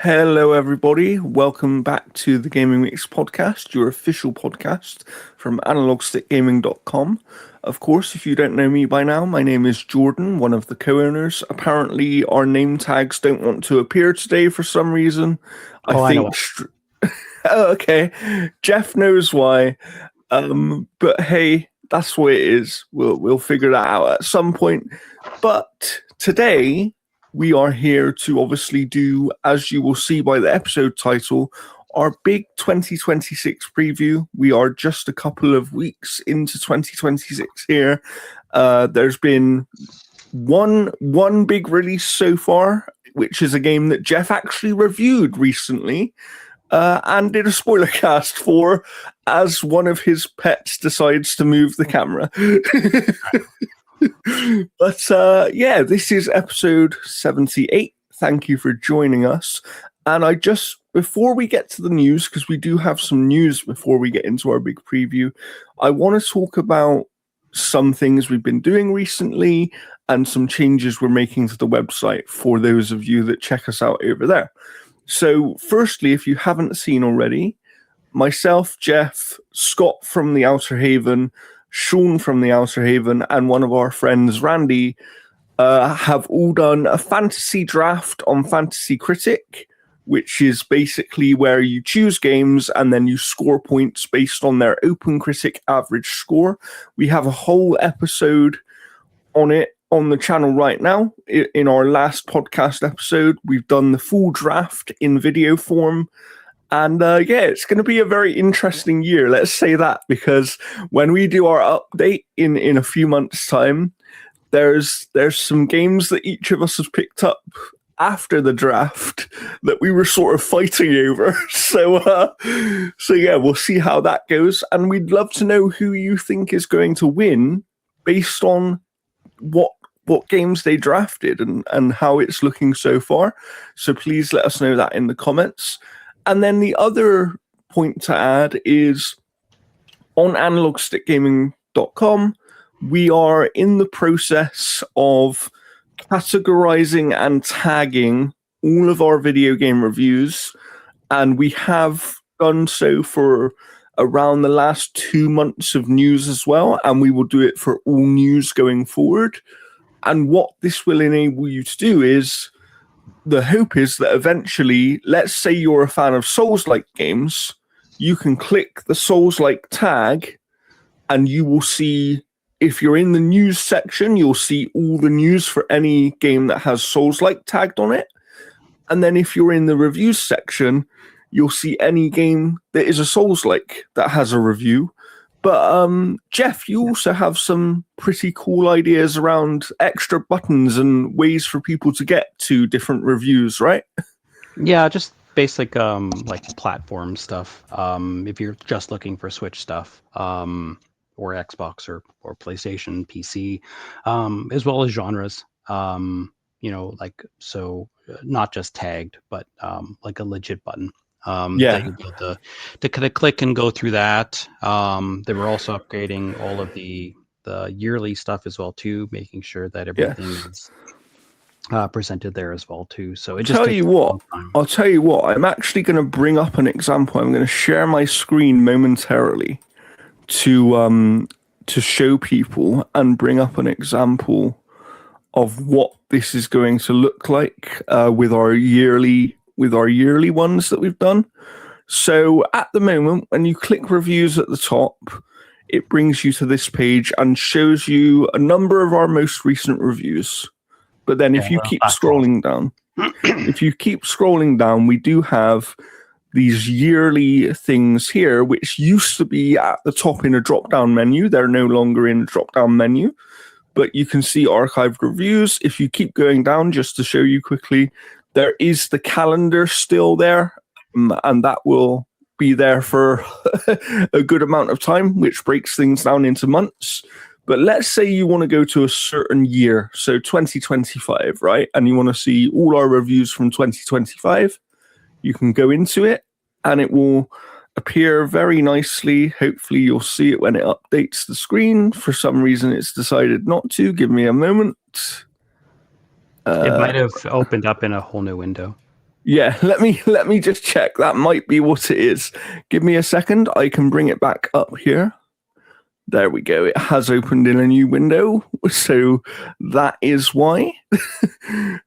Hello, everybody. Welcome back to the Gaming Mix podcast, your official podcast from analogstickgaming.com. Of course, if you don't know me by now, my name is Jordan, one of the co-owners. Apparently, our name tags don't want to appear today for some reason. I know. Oh, okay. Jeff knows why. But hey, that's what it is. We'll figure that out at some point. But today, we are here to obviously do, as you will see by the episode title, our big 2026 preview. We are just a couple of weeks into 2026 here. There's been one big release so far, which is a game that Jeff actually reviewed recently and did a spoiler cast for, as one of his pets decides to move the camera. But yeah, this is episode 78. Thank you for joining us. And before we get to the news, because we do have some news before we get into our big preview, I want to talk about some things we've been doing recently and some changes we're making to the website for those of you that check us out over there. So firstly, if you haven't seen already, myself, Jeff, Scott from the Outer Haven, Sean from the Outer Haven, and one of our friends, Randy, have all done a fantasy draft on Fantasy Critic, which is basically where you choose games and then you score points based on their Open Critic average score. We have a whole episode on it on the channel right now. In our last podcast episode, we've done the full draft in video form. And yeah, it's going to be a very interesting year, let's say that, because when we do our update in a few months' time, there's some games that each of us has picked up after the draft that we were sort of fighting over. So yeah, we'll see how that goes. And we'd love to know who you think is going to win based on what games they drafted and how it's looking so far. So please let us know that in the comments. And then the other point to add is on analogstickgaming.com, we are in the process of categorizing and tagging all of our video game reviews. And we have done so for around the last 2 months of news as well. And we will do it for all news going forward. And what this will enable you to do is, the hope is that eventually, let's say you're a fan of Souls-like games, you can click the Souls-like tag and you will see, if you're in the news section, you'll see all the news for any game that has Souls-like tagged on it. And then if you're in the reviews section, you'll see any game that is a Souls-like that has a review. But Jeff, you also have some pretty cool ideas around extra buttons and ways for people to get to different reviews, right? Yeah, just basic like platform stuff. If you're just looking for Switch stuff, or Xbox or PlayStation, PC, as well as genres. Like, so not just tagged, but like a legit button. That you'll be able to kind of click and go through that. They were also upgrading all of the yearly stuff as well too, making sure that everything is presented there as well too. So it just I'll tell you what. I'm actually going to bring up an example. I'm going to share my screen momentarily to show people and bring up an example of what this is going to look like with our yearly ones that we've done. So at the moment, when you click reviews at the top, it brings you to this page and shows you a number of our most recent reviews. But then if you keep scrolling down, we do have these yearly things here, which used to be at the top in a drop-down menu. They're no longer in a drop-down menu, but you can see archived reviews. If you keep going down, just to show you quickly, there is the calendar still there, and that will be there for a good amount of time, which breaks things down into months. But let's say you want to go to a certain year, so 2025, right? And you want to see all our reviews from 2025. You can go into it, and it will appear very nicely. Hopefully, you'll see it when it updates the screen. For some reason, it's decided not to. Give me a moment. It might have opened up in a whole new window. Yeah, let me just check. That might be what it is. Give me a second. I can bring it back up here. There we go. It has opened in a new window. So that is why.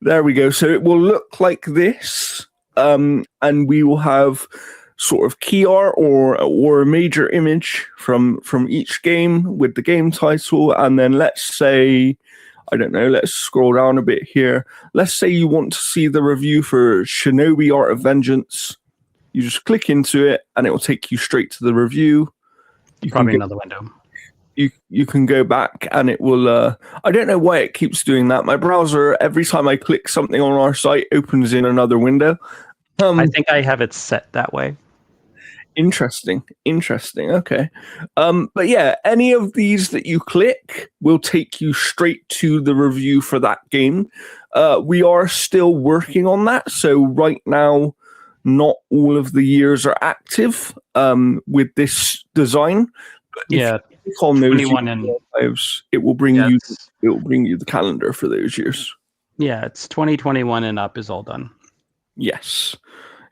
There we go. So it will look like this. And we will have sort of key art or a major image from each game with the game title. And then let's say, I don't know, let's scroll down a bit here. Let's say you want to see the review for Shinobi Art of Vengeance. You just click into it and it will take you straight to the review. You Probably another window. You can go back and it will, I don't know why it keeps doing that. My browser, every time I click something on our site, opens in another window. I think I have it set that way. Interesting. Okay. But yeah, any of these that you click will take you straight to the review for that game. We are still working on that. So right now, not all of the years are active with this design. But if you click on those lives, it will bring you the calendar for those years. Yeah, it's 2021 and up is all done. Yes.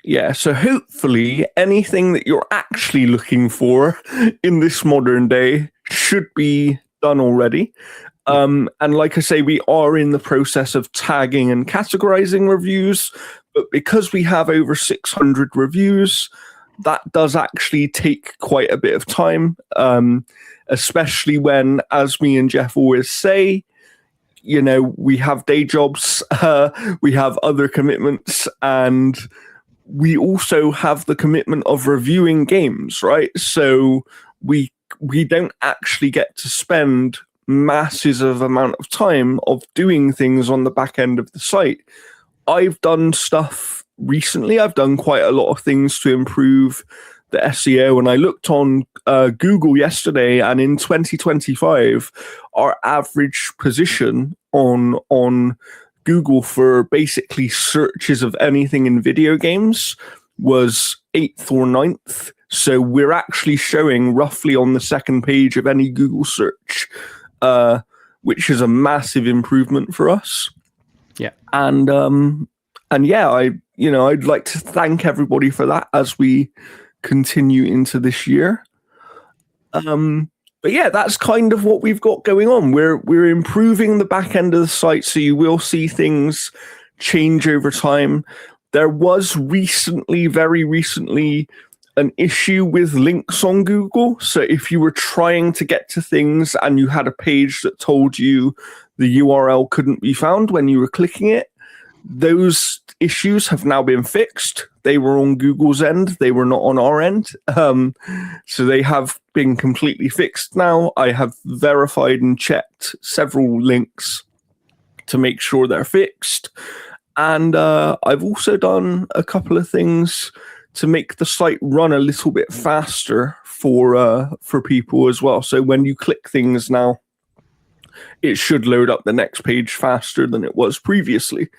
Yeah, so hopefully anything that you're actually looking for in this modern day should be done already. And like I say, we are in the process of tagging and categorizing reviews, but because we have over 600 reviews, that does actually take quite a bit of time, especially when, as me and Jeff always say, you know, we have day jobs, we have other commitments, and we also have the commitment of reviewing games, right? So we don't actually get to spend masses of amount of time of doing things on the back end of the site. I've done stuff recently. I've done quite a lot of things to improve the SEO, and I looked on Google yesterday, and in 2025, our average position on Google for basically searches of anything in video games was 8th or 9th. So we're actually showing roughly on the second page of any Google search, which is a massive improvement for us. Yeah. And yeah, I'd like to thank everybody for that as we continue into this year. But yeah, that's kind of what we've got going on. We're improving the back end of the site, so you will see things change over time. There was very recently, an issue with links on Google. So if you were trying to get to things and you had a page that told you the URL couldn't be found when you were clicking it, those issues have now been fixed. They were on Google's end. They were not on our end. So they have been completely fixed now. I have verified and checked several links to make sure they're fixed. And I've also done a couple of things to make the site run a little bit faster for people as well. So when you click things now, it should load up the next page faster than it was previously.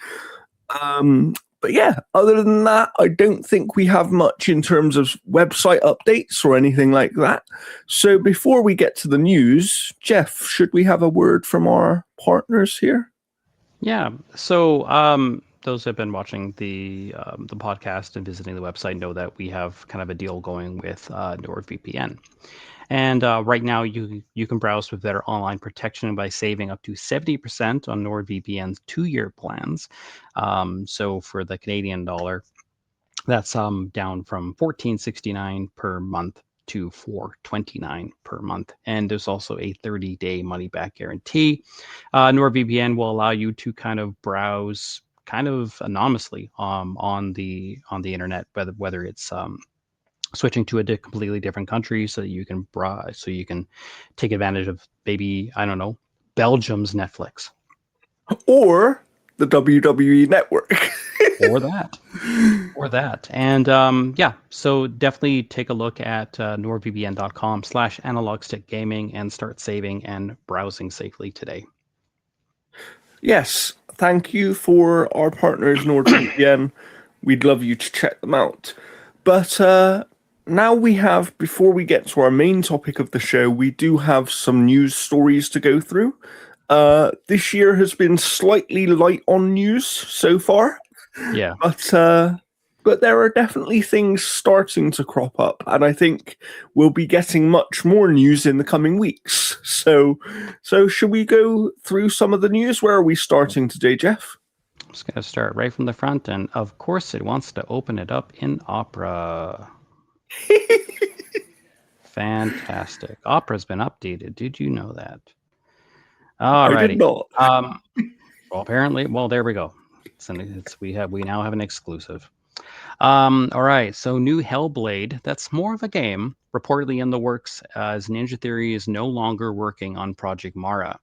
But yeah, other than that, I don't think we have much in terms of website updates or anything like that. So before we get to the news, Jeff, should we have a word from our partners here? Yeah. So those who have been watching the podcast and visiting the website know that we have kind of a deal going with NordVPN. And right now, you can browse with better online protection by saving up to 70% on NordVPN's 2-year plans. So for the Canadian dollar, that's down from $14.69 per month to $4.29 per month. And there's also a 30-day money-back guarantee. NordVPN will allow you to kind of browse kind of anonymously on the internet, whether it's switching to a completely different country so that you can take advantage of maybe, I don't know, Belgium's Netflix. Or the WWE network. or that. And yeah, so definitely take a look at nordvpn.com/analogstickgaming and start saving and browsing safely today. Yes, thank you for our partners, NordVPN. We'd love you to check them out. But now before we get to our main topic of the show, we do have some news stories to go through. This year has been slightly light on news so far. Yeah. But but there are definitely things starting to crop up, and I think we'll be getting much more news in the coming weeks. So should we go through some of the news? Where are we starting today, Jeff? I'm just going to start right from the front, and of course it wants to open it up in Opera. Fantastic. Opera's been updated. Did you know that? I did Alrighty. not. Well, apparently, there we go. We now have an exclusive. All right, so new Hellblade. That's more of a game, reportedly in the works, as Ninja Theory is no longer working on Project Mara.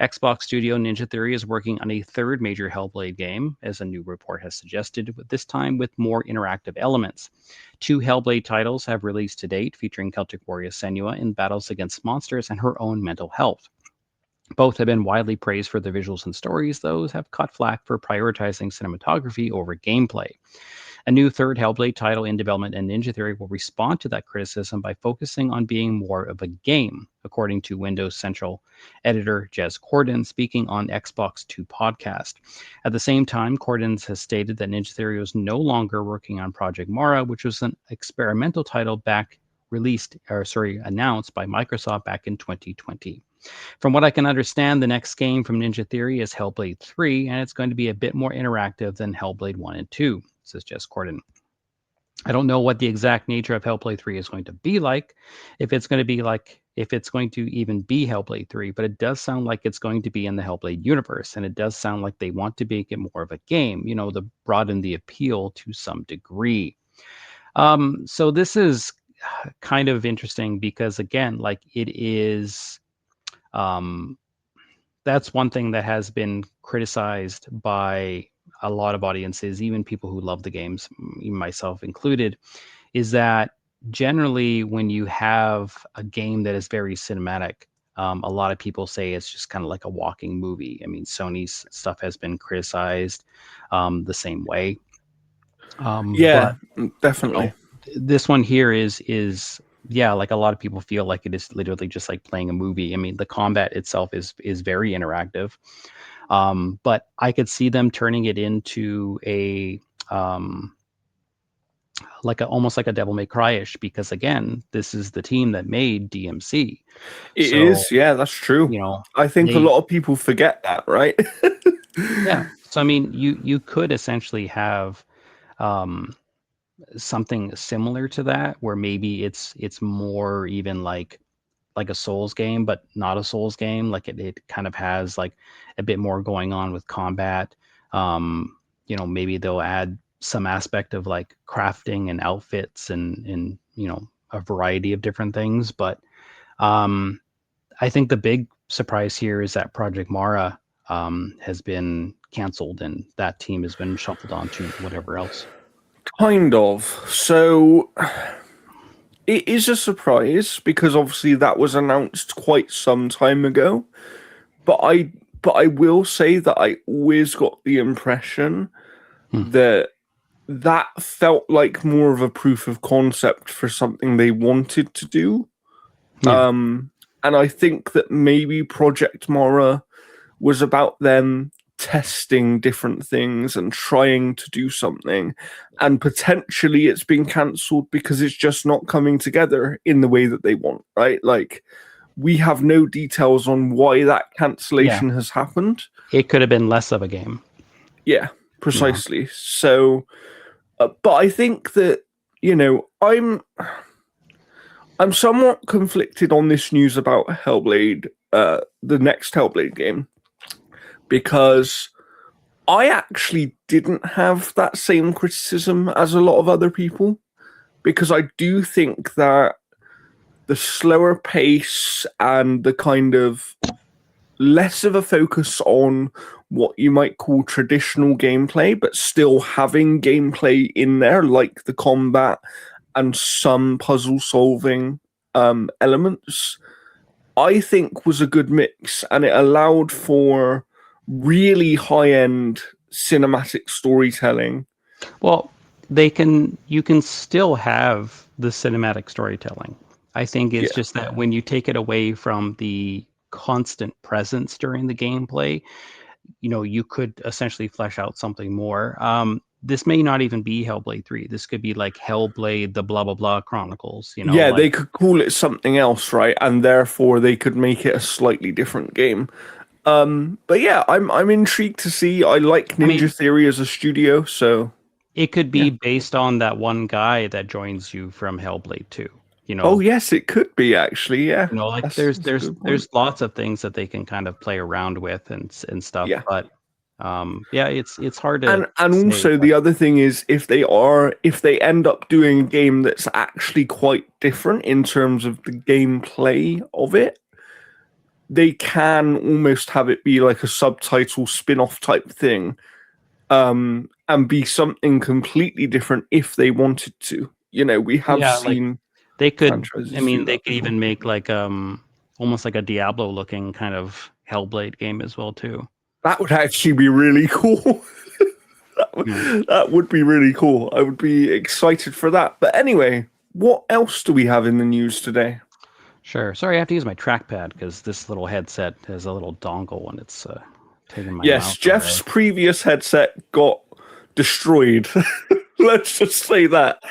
Xbox studio Ninja Theory is working on a third major Hellblade game, as a new report has suggested, but this time with more interactive elements. 2 Hellblade titles have released to date, featuring Celtic warrior Senua in battles against monsters and her own mental health. Both have been widely praised for their visuals and stories, those have caught flack for prioritizing cinematography over gameplay. A new third Hellblade title in development, and Ninja Theory will respond to that criticism by focusing on being more of a game, according to Windows Central editor Jez Corden, speaking on Xbox 2 podcast. At the same time, Corden has stated that Ninja Theory was no longer working on Project Mara, which was an experimental title announced by Microsoft back in 2020. From what I can understand, the next game from Ninja Theory is Hellblade 3, and it's going to be a bit more interactive than Hellblade 1 and 2, says Jez Corden. I don't know what the exact nature of Hellblade 3 is going to be like, if it's going to even be Hellblade 3, but it does sound like it's going to be in the Hellblade universe, and it does sound like they want to make it more of a game, to broaden the appeal to some degree. So this is kind of interesting because, again, like it is... that's one thing that has been criticized by a lot of audiences, even people who love the games, even myself included, is that generally when you have a game that is very cinematic, a lot of people say it's just kind of like a walking movie. I mean, Sony's stuff has been criticized the same way. Yeah, but definitely. This one here is like a lot of people feel like it is literally just like playing a movie. I mean, the combat itself is very interactive, but I could see them turning it into a almost like a Devil May Cry-ish, because again, this is the team that made DMC. It is, yeah, that's true. I think a lot of people forget that, right? Yeah. So I mean, you could essentially have something similar to that, where maybe it's more even like a Souls game, but not a Souls game. Like it kind of has like a bit more going on with combat. Maybe they'll add some aspect of like crafting and outfits and a variety of different things. But I think the big surprise here is that Project Mara has been canceled, and that team has been shuffled on to whatever else. Kind of. So it is a surprise because obviously that was announced quite some time ago. But I will say that I always got the impression that felt like more of a proof of concept for something they wanted to do. Yeah. And I think that maybe Project Mara was about them testing different things and trying to do something, and potentially it's been cancelled because it's just not coming together in the way that they want, right? Like, we have no details on why that cancellation has happened. It could have been less of a game. Yeah, precisely. So, but I think that, I'm somewhat conflicted on this news about Hellblade, the next Hellblade game, because I actually didn't have that same criticism as a lot of other people, because I do think that the slower pace and the kind of less of a focus on what you might call traditional gameplay, but still having gameplay in there, like the combat and some puzzle solving elements, I think was a good mix, and it allowed for really high-end cinematic storytelling. Well, you can still have the cinematic storytelling. I think it's just that when you take it away from the constant presence during the gameplay, you could essentially flesh out something more. this may not even be Hellblade 3. This could be like Hellblade, the blah blah blah Chronicles. You know, Yeah, like, they could call it something else, right? And therefore they could make it a slightly different game. But yeah, I'm intrigued to see. I like Ninja Theory as a studio, so it could be based on that one guy that joins you from Hellblade 2. You know, oh yes, it could be actually. Yeah, you know, like That's there's a there's good point. there's lots of things that they can kind of play around with and stuff. Yeah. But yeah, it's hard to And say, also but the other thing is if they end up doing a game that's actually quite different in terms of the gameplay of it, they can almost have it be like a subtitle spin-off type thing, and be something completely different if they wanted to. You know, we have yeah, like seen they could. franchises I do mean, they that could before. even make like almost like a Diablo looking kind of Hellblade game as well too. That would actually be really cool. Yeah. That would be really cool. I would be excited for that. But anyway, what else do we have in the news today? Sure. Sorry, I have to use my trackpad because this little headset has a little dongle and it's taking my Yes, mouse Jeff's away. previous headset got destroyed. Let's just say that.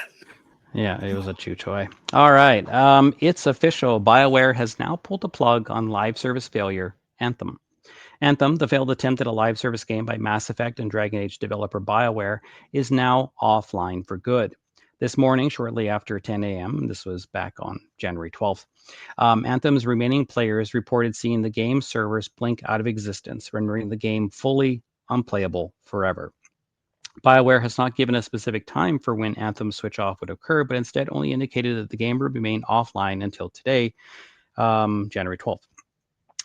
Yeah, it was a chew toy. All right. It's official. BioWare has now pulled the plug on live service failure, Anthem. Anthem, the failed attempt at a live service game by Mass Effect and Dragon Age developer BioWare, is now offline for good. This morning, shortly after 10 a.m., this was back on January 12th, Anthem's remaining players reported seeing the game servers blink out of existence, rendering the game fully unplayable forever. BioWare has not given a specific time for when Anthem's switch off would occur, but instead only indicated that the game would remain offline until today, January 12th,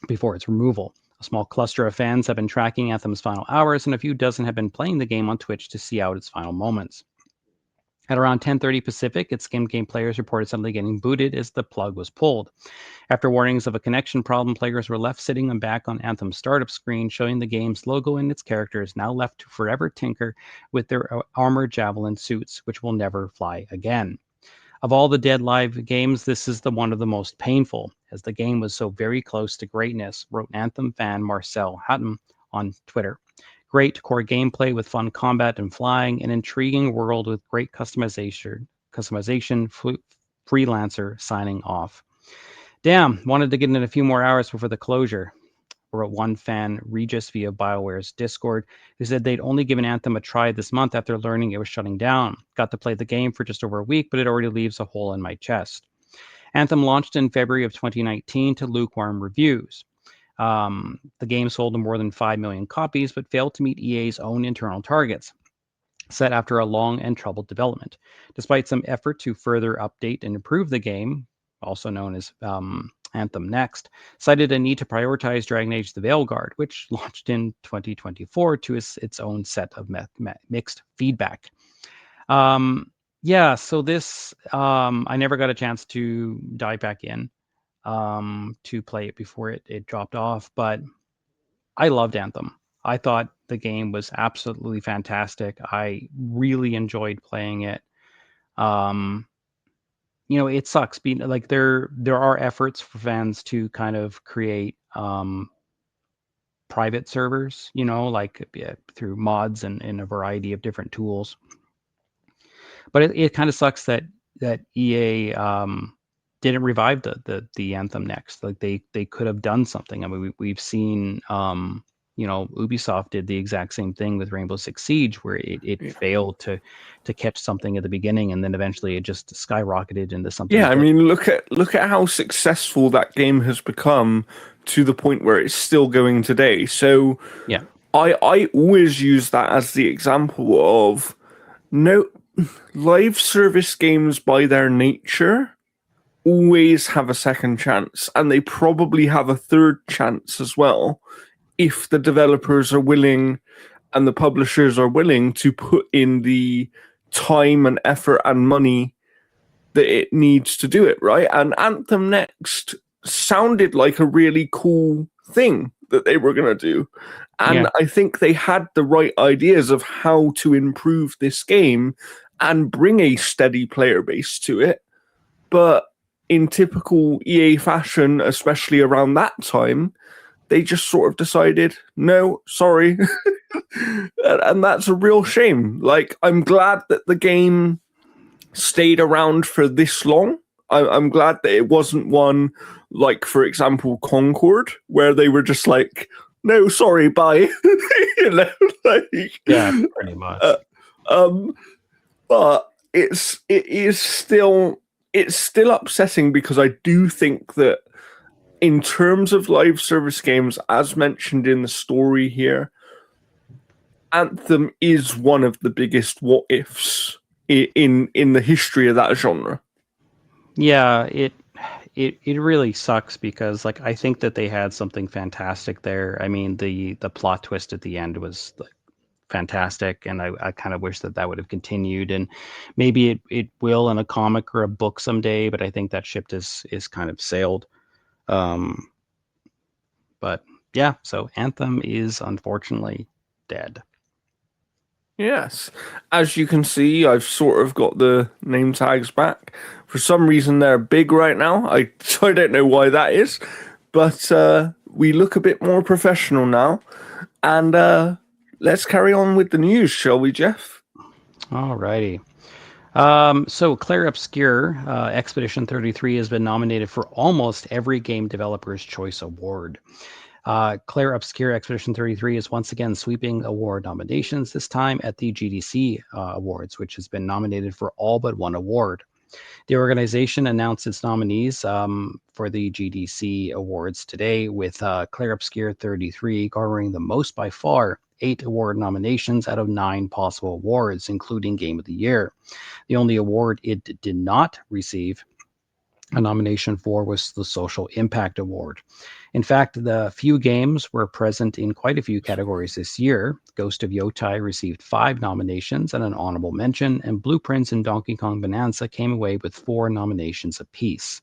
before its removal. A small cluster of fans have been tracking Anthem's final hours, and a few dozen have been playing the game on Twitch to see out its final moments. At around 10:30 Pacific, its game players reported suddenly getting booted as the plug was pulled. After warnings of a connection problem, players were left sitting and back on Anthem's startup screen, showing the game's logo and its characters now left to forever tinker with their armored javelin suits, which will never fly again. Of all the dead live games, this is the one of the most painful, as the game was so very close to greatness, wrote Anthem fan Marcel Hattem on Twitter. Great core gameplay with fun combat and flying, an intriguing world with great customization, freelancer signing off. Damn, wanted to get in a few more hours before the closure, wrote one fan, Regis, via BioWare's Discord, who said they'd only given Anthem a try this month after learning it was shutting down. Got to play the game for just over a week, but it already leaves a hole in my chest. Anthem launched in February of 2019 to lukewarm reviews. The game sold more than 5 million copies, but failed to meet EA's own internal targets, set after a long and troubled development. Despite some effort to further update and improve the game, also known as Anthem Next, cited a need to prioritize Dragon Age The Veilguard, which launched in 2024 to its own set of mixed feedback. Yeah, so this, I never got a chance to dive back in to play it before it dropped off, but I loved Anthem. I thought the game was absolutely fantastic. I really enjoyed playing it. It sucks being like there are efforts for fans to kind of create private servers, like through mods and a variety of different tools. But it kind of sucks that EA didn't revive the Anthem Next. Like they could have done something. I mean, we've seen Ubisoft did the exact same thing with Rainbow Six Siege, where it failed to catch something at the beginning, and then eventually it just skyrocketed into something. Yeah, I mean, look at how successful that game has become to the point where it's still going today. So yeah, I always use that as the example of no live service games by their nature always have a second chance, and they probably have a third chance as well if the developers are willing and the publishers are willing to put in the time and effort and money that it needs to do it, right? And Anthem Next sounded like a really cool thing that they were going to do. And I think they had the right ideas of how to improve this game and bring a steady player base to it. But in typical EA fashion, especially around that time, they just sort of decided, no, sorry. And that's a real shame. Like, I'm glad that the game stayed around for this long. I'm glad that it wasn't one like, for example, Concord, where they were just like, no, sorry, bye. You know, like, Yeah, pretty much. But it's still upsetting, because I do think that in terms of live service games, as mentioned in the story here, Anthem is one of the biggest what ifs in the history of that genre. Yeah, it really sucks because like I think that they had something fantastic there. I mean, the plot twist at the end was like fantastic, and I kind of wish that that would have continued, and maybe it will in a comic or a book someday, but I think that ship is kind of sailed. Um, but yeah, so Anthem is unfortunately dead. Yes. As you can see, I've sort of got the name tags back. For some reason, they're big right now. I don't know why that is, but we look a bit more professional now. And let's carry on with the news, shall we, Jeff? Alrighty. So Claire Obscure, Expedition 33 has been nominated for almost every Game Developer's Choice Award. Claire Obscure Expedition 33 is once again sweeping award nominations, this time at the GDC Awards, which has been nominated for all but one award. The organization announced its nominees for the GDC Awards today, with Claire Obscure 33 garnering the most by far, 8 award nominations out of 9 possible awards, including Game of the Year. The only award it did not receive a nomination for was the Social Impact Award. In fact, the few games were present in quite a few categories this year. Ghost of Yotai received 5 nominations and an honorable mention, and Blueprints and Donkey Kong Bonanza came away with 4 nominations apiece.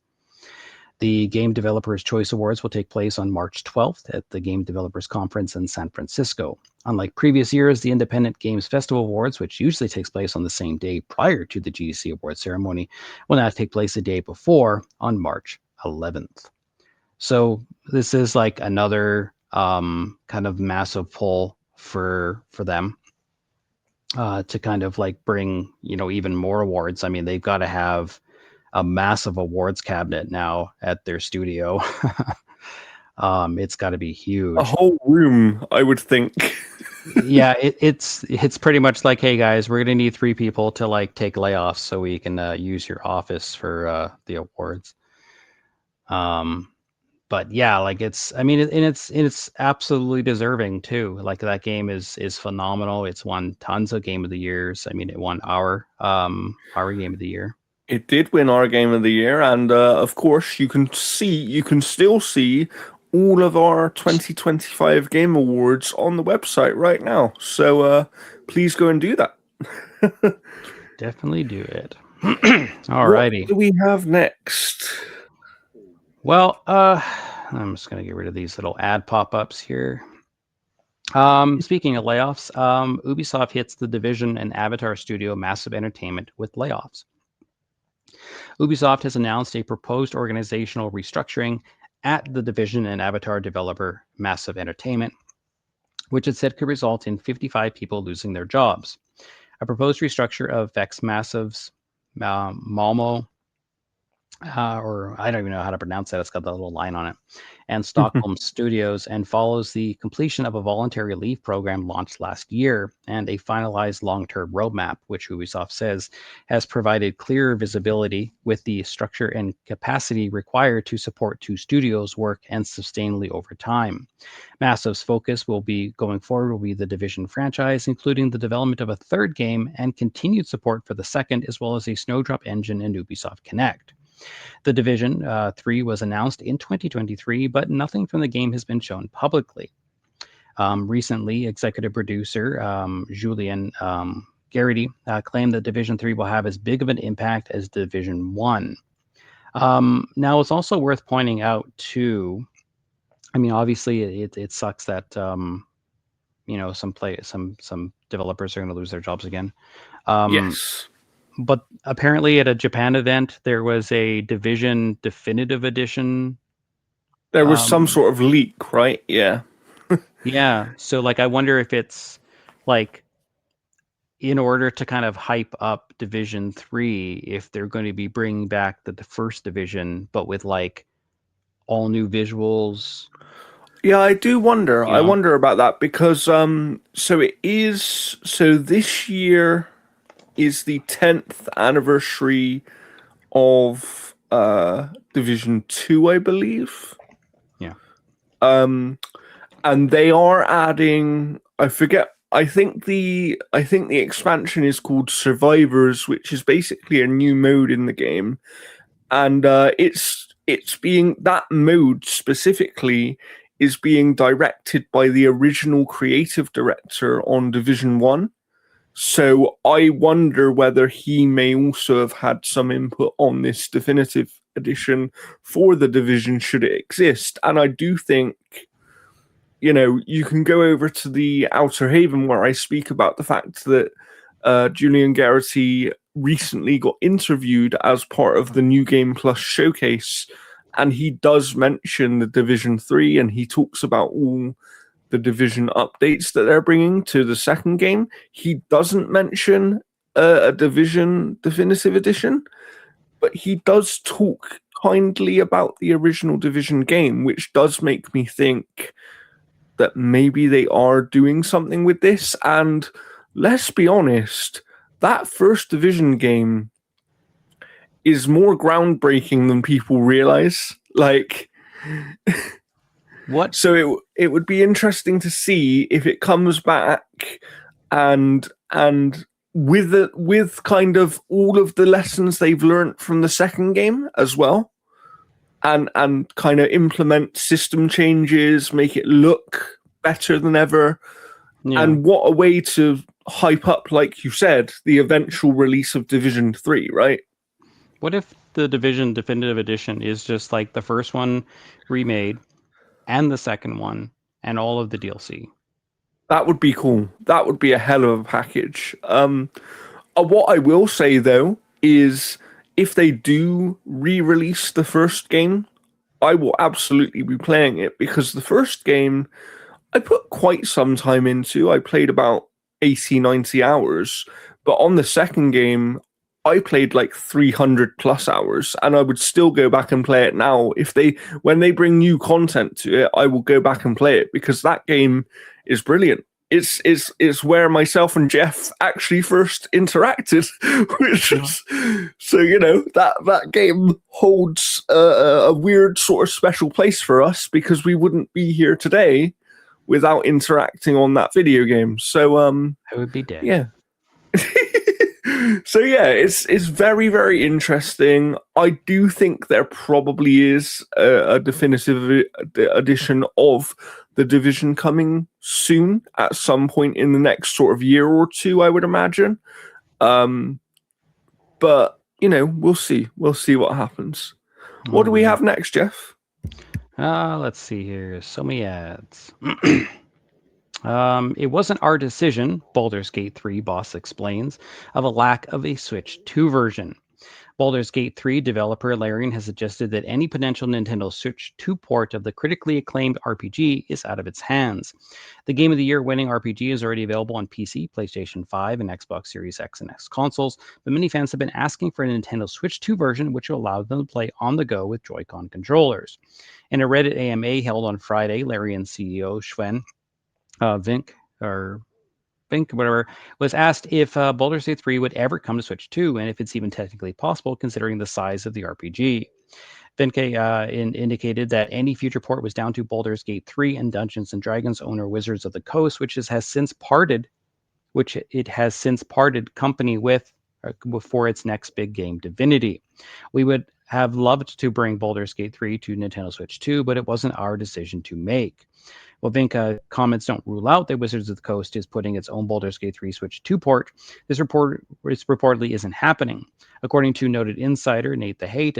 The Game Developers Choice Awards will take place on March 12th at the Game Developers Conference in San Francisco. Unlike previous years, the Independent Games Festival Awards, which usually takes place on the same day prior to the GDC Awards ceremony, will now take place the day before on March 11th. So this is like another kind of massive pull for them to kind of like bring, even more awards. I mean, they've got to have a massive awards cabinet now at their studio. It's got to be huge. A whole room, I would think. Yeah, it's pretty much like, hey guys, we're gonna need 3 people to like take layoffs so we can use your office for the awards. But yeah, like it's absolutely deserving too. Like that game is phenomenal. It's won tons of Game of the Years. I mean, it won our Game of the Year. It did win our Game of the Year, and of course, you can still see all of our 2025 Game Awards on the website right now. So please go and do that. Definitely do it. Alrighty. What do we have next? Well, I'm just gonna get rid of these little ad pop-ups here. Speaking of layoffs, Ubisoft hits The Division and Avatar studio Massive Entertainment with layoffs. Ubisoft has announced a proposed organizational restructuring at The Division and Avatar developer Massive Entertainment, which it said could result in 55 people losing their jobs. A proposed restructure affects Massive's Malmo, or I don't even know how to pronounce that. It's got that little line on it, and Stockholm Studios, and follows the completion of a voluntary leave program launched last year and a finalized long-term roadmap, which Ubisoft says has provided clearer visibility with the structure and capacity required to support 2 studios' work and sustainably over time. Massive's focus will be going forward will be the Division franchise, including the development of a 3rd game and continued support for the 2nd, as well as a Snowdrop engine and Ubisoft Connect. The Division 3 was announced in 2023, but nothing from the game has been shown publicly. Recently, executive producer Julian Garrity claimed that Division 3 will have as big of an impact as Division 1. Now, it's also worth pointing out, too, I mean, obviously, it sucks that, some developers are going to lose their jobs again. Yes. But apparently at a Japan event, there was a Division Definitive Edition There was some Um, sort of leak, right? Yeah. yeah. So like, I wonder if it's like in order to kind of hype up Division 3, if they're going to be bringing back the first division, but with like all new visuals, Yeah, I do wonder. you I know? wonder about that because so this year is the 10th anniversary of Division 2, I believe. Yeah. And they are adding, I forget, I think the expansion is called Survivors, which is basically a new mode in the game. And it's being, that mode specifically is being directed by the original creative director on Division 1. So I wonder whether he may also have had some input on this definitive edition for the division should it exist. And I do think, you know, you can go over to the Outer Haven where I speak about the fact that Julian Garrity recently got interviewed as part of the New Game Plus showcase, and he does mention the Division 3 and he talks about all the Division updates that they're bringing to the second game. He doesn't mention a Division Definitive Edition, but he does talk kindly about the original Division game, which does make me think that maybe they are doing something with this. And let's be honest, that first Division game is more groundbreaking than people realize. Like, What? so it would be interesting to see if it comes back and with kind of all of the lessons they've learned from the second game as well, and kind of implement system changes, make it look better than ever. Yeah. And what a way to hype up, like you said, the eventual release of Division 3, right? What if the Division Definitive Edition is just like the first one remade and the second one and all of the DLC? That would be cool. That would be a hell of a package. What I will say though is if they do re-release the first game, I will absolutely be playing it because the first game I put quite some time into. I played about 80, 90 hours, but on the second game, I played like 300 plus hours, and I would still go back and play it now. When they bring new content to it, I will go back and play it because that game is brilliant. It's where myself and Jeff actually first interacted, which is so, you know, that game holds a weird sort of special place for us because we wouldn't be here today without interacting on that video game. So I would be dead. yeah. So yeah, it's very, very interesting. I do think there probably is a definitive edition of the Division coming soon at some point in the next sort of year or two, I would imagine. But you know, we'll see. We'll see what happens. What do we have next, Jeff? Let's see here. So many ads. It wasn't our decision, Baldur's Gate 3 boss explains, of a lack of a Switch 2 version. Baldur's Gate 3 developer Larian has suggested that any potential Nintendo Switch 2 port of the critically acclaimed RPG is out of its hands. The Game of the Year winning RPG is already available on PC, PlayStation 5, and Xbox Series X and X consoles, but many fans have been asking for a Nintendo Switch 2 version which will allow them to play on the go with Joy-Con controllers. In a Reddit AMA held on Friday, Larian CEO Sven Vink, whatever, was asked if Baldur's Gate 3 would ever come to Switch 2, and if it's even technically possible considering the size of the RPG. Vinke indicated that any future port was down to Baldur's Gate 3 and Dungeons and Dragons owner Wizards of the Coast, which it has since parted company with for its next big game, Divinity. We would have loved to bring Baldur's Gate 3 to Nintendo Switch 2, but it wasn't our decision to make. Well, Vinka comments don't rule out that Wizards of the Coast is putting its own Baldur's Gate 3 Switch 2 port. This reportedly isn't happening. According to noted insider Nate the Hate,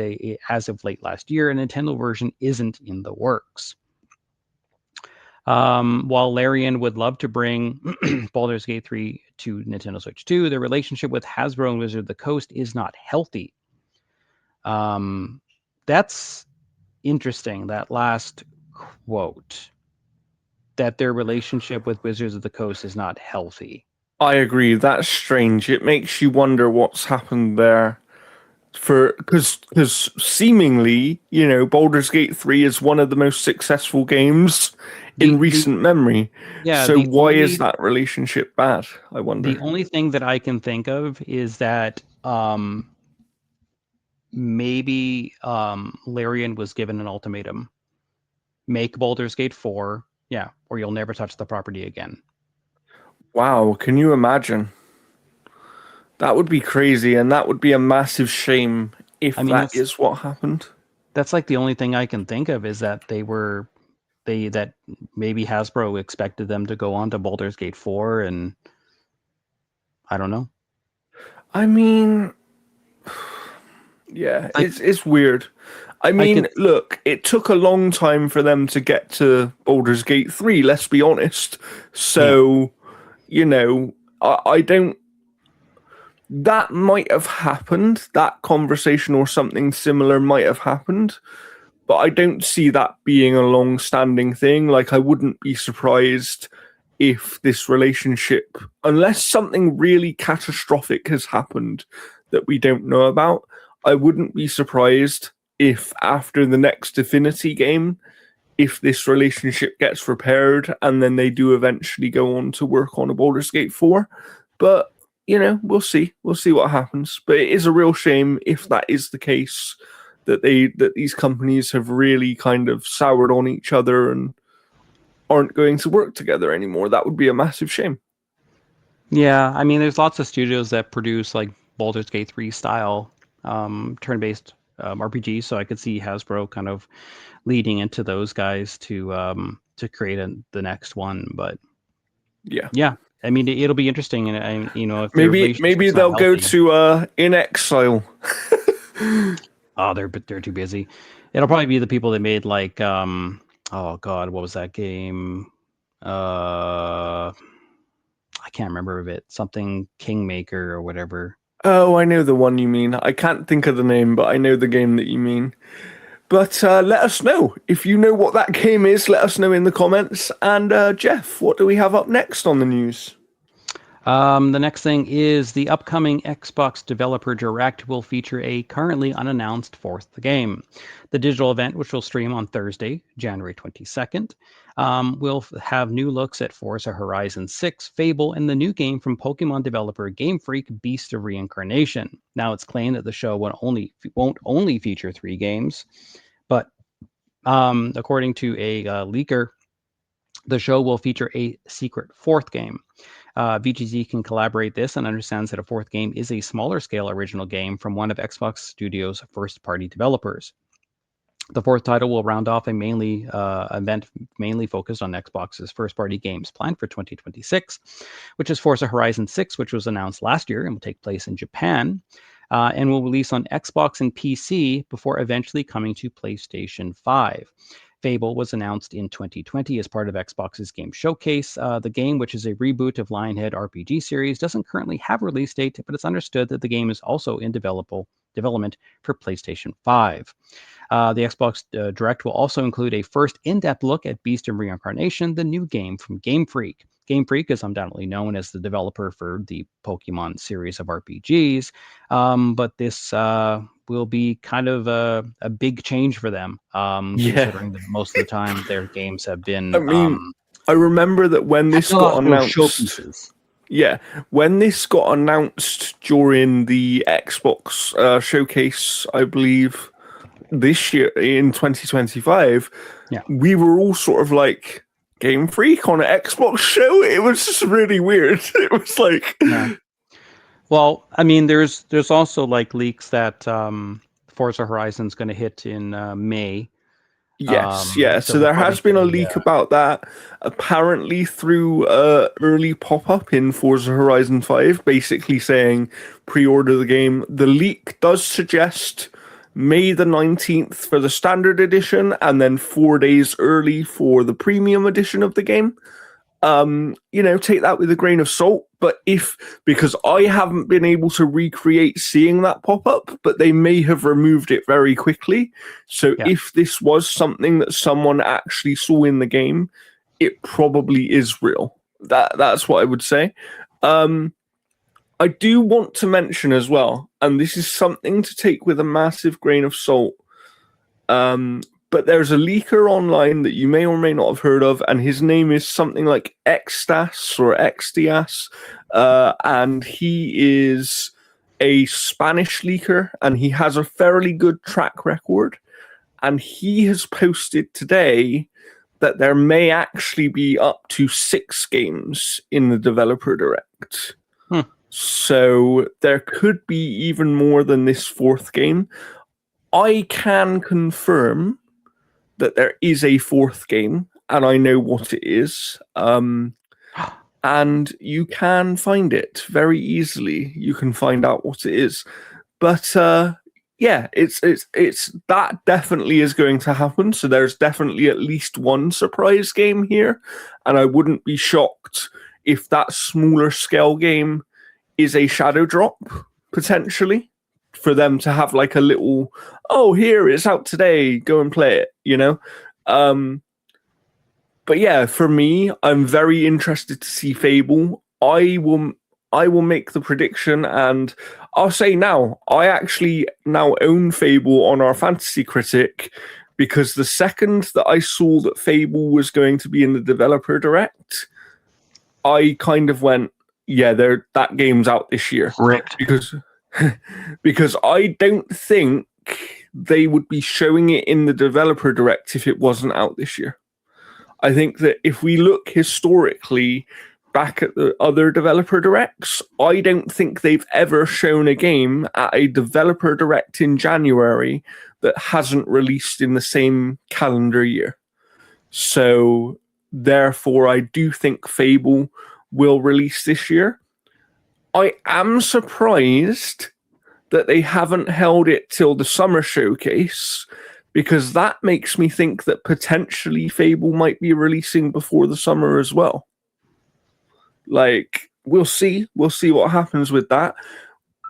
as of late last year, a Nintendo version isn't in the works. While Larian would love to bring Baldur's Gate 3 to Nintendo Switch 2, the relationship with Hasbro and Wizards of the Coast is not healthy. That's interesting, that last quote, that their relationship with Wizards of the Coast is not healthy. I agree. That's strange. It makes you wonder what's happened there. Because seemingly, Baldur's Gate 3 is one of the most successful games in recent memory. Yeah, So why is that relationship bad? I wonder. The only thing that I can think of is that maybe Larian was given an ultimatum: make Baldur's Gate 4, or you'll never touch the property again. Wow, can you imagine? That would be crazy, and that would be a massive shame if that is what happened. That's like the only thing I can think of, is that that maybe Hasbro expected them to go on to Baldur's Gate 4, and I don't know. I mean, yeah, it's weird. I mean, look, it took a long time for them to get to Baldur's Gate 3, let's be honest. So, I don't... That might have happened. That conversation or something similar might have happened. But I don't see that being a long-standing thing. Like, I wouldn't be surprised if this relationship, unless something really catastrophic has happened that we don't know about, I wouldn't be surprised if after the next Affinity game, if this relationship gets repaired and then they do eventually go on to work on a Baldur's Gate 4. But, we'll see. We'll see what happens. But it is a real shame if that is the case, that these companies have really kind of soured on each other and aren't going to work together anymore. That would be a massive shame. Yeah, I mean, there's lots of studios that produce like Baldur's Gate 3 style turn-based RPGs, so I could see Hasbro kind of leading into those guys to create the next one. But yeah, I mean, it'll be interesting, and if maybe they'll go to In Exile. Oh, they're too busy. It'll probably be the people that made like oh god, what was that game? I can't remember of it. Something Kingmaker or whatever. Oh, I know the one you mean. I can't think of the name, but I know the game that you mean. But let us know. If you know what that game is, let us know in the comments. And Jeff, what do we have up next on the news? The next thing is the upcoming Xbox Developer Direct will feature a currently unannounced fourth game. The digital event, which will stream on Thursday, January 22nd, will have new looks at Forza Horizon 6, Fable, and the new game from Pokemon developer Game Freak, Beast of Reincarnation. Now, it's claimed that the show won't only feature 3 games, but according to a leaker, the show will feature a secret 4th game. VGZ can collaborate this and understands that a 4th game is a smaller scale original game from one of Xbox Studios' first-party developers. The 4th title will round off a event mainly focused on Xbox's first-party games planned for 2026, which is Forza Horizon 6, which was announced last year and will take place in Japan, and will release on Xbox and PC before eventually coming to PlayStation 5. Fable was announced in 2020 as part of Xbox's Game Showcase. The game, which is a reboot of Lionhead RPG series, doesn't currently have a release date, but it's understood that the game is also in development for PlayStation 5. The Xbox Direct will also include a first in-depth look at Beast of Reincarnation, the new game from Game Freak. Game Freak is undoubtedly known as the developer for the Pokemon series of RPGs, but this will be kind of a big change for them, considering that most of the time their games have been... I mean, I remember that when this got announced... Showpieces. Yeah, when this got announced during the Xbox showcase, I believe, this year in 2025, we were all sort of like, Game Freak on an Xbox show? It was just really weird. It was like... Yeah. Well, I mean, there's also like leaks that Forza Horizon's going to hit in May. Yes, so there has been a leak about that. Apparently through early pop-up in Forza Horizon 5, basically saying pre-order the game. The leak does suggest May the 19th for the standard edition, and then 4 days early for the premium edition of the game. take that with a grain of salt. But because I haven't been able to recreate seeing that pop up, but they may have removed it very quickly. So Yeah. if this was something that someone actually saw in the game, it probably is real. That's what I would say. I do want to mention as well, and this is something to take with a massive grain of salt. But there's a leaker online that you may or may not have heard of, and his name is something like Extas or Extias, and he is a Spanish leaker, and he has a fairly good track record. And he has posted today that there may actually be up to 6 games in the Developer Direct. So there could be even more than this 4th game. I can confirm that there is a 4th game, and I know what it is. And you can find it very easily. You can find out what it is. But yeah, it's that definitely is going to happen. So there's definitely at least one surprise game here, and I wouldn't be shocked if that smaller scale game is a shadow drop potentially, for them to have like a little, oh, here it's out today, go and play it, But yeah, for me, I'm very interested to see Fable. I will make the prediction, and I'll say now, I actually now own Fable on our Fantasy Critic, because the second that I saw that Fable was going to be in the Developer Direct, I kind of went, yeah, that game's out this year. Ripped. Because I don't think they would be showing it in the Developer Direct if it wasn't out this year. I think that if we look historically back at the other Developer Directs, I don't think they've ever shown a game at a Developer Direct in January that hasn't released in the same calendar year. So therefore, I do think Fable will release this year. I am surprised that they haven't held it till the summer showcase, because that makes me think that potentially Fable might be releasing before the summer as well. Like, we'll see. We'll see what happens with that.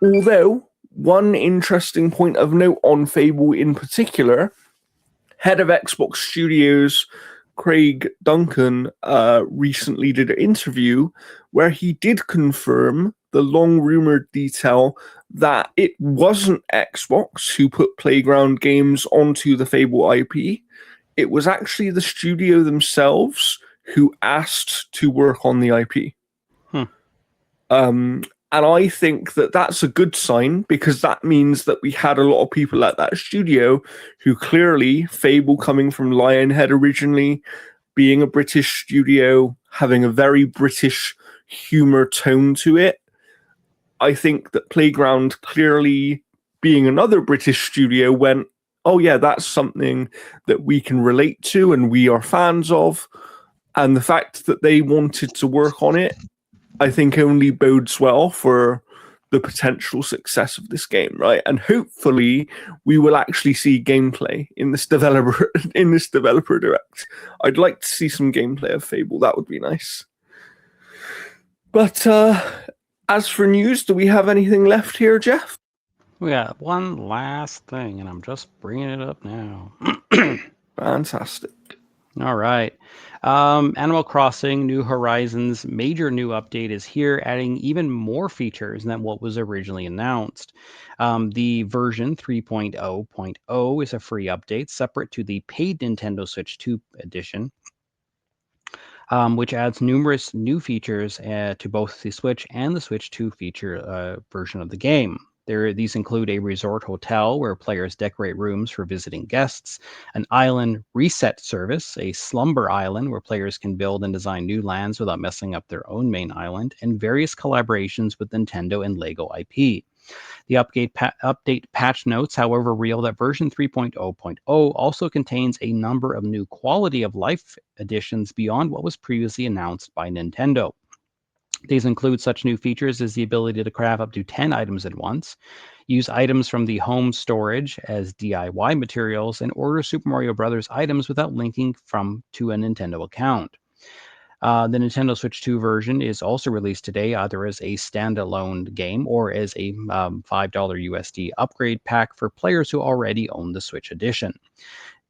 Although, one interesting point of note on Fable in particular, head of Xbox Studios, Craig Duncan, recently did an interview where he did confirm the long-rumored detail that it wasn't Xbox who put Playground Games onto the Fable IP. It was actually the studio themselves who asked to work on the IP. And I think that that's a good sign, because that means that we had a lot of people at that studio who clearly, Fable coming from Lionhead originally, being a British studio, having a very British humor tone to it. I think that Playground, clearly being another British studio, went, oh yeah, that's something that we can relate to and we are fans of. And the fact that they wanted to work on it, I think only bodes well for the potential success of this game, right? And hopefully we will actually see gameplay in this developer direct. I'd like to see some gameplay of Fable. That would be nice. But as for news, do we have anything left here, Jeff? We got one last thing, and I'm just bringing it up now. Fantastic. All right. Animal Crossing New Horizons major new update is here, adding even more features than what was originally announced. The version 3.0.0 is a free update separate to the paid Nintendo Switch 2 edition, which adds numerous new features to both the Switch and the Switch 2 feature version of the game. These include a resort hotel where players decorate rooms for visiting guests, an island reset service, a slumber island where players can build and design new lands without messing up their own main island, and various collaborations with Nintendo and LEGO IP. The update patch notes, however, reveal that version 3.0.0 also contains a number of new quality of life additions beyond what was previously announced by Nintendo. These include such new features as the ability to craft up to 10 items at once, use items from the home storage as DIY materials, and order Super Mario Bros. Items without linking to a Nintendo account. The Nintendo Switch 2 version is also released today, either as a standalone game or as a $5 USD upgrade pack for players who already own the Switch edition.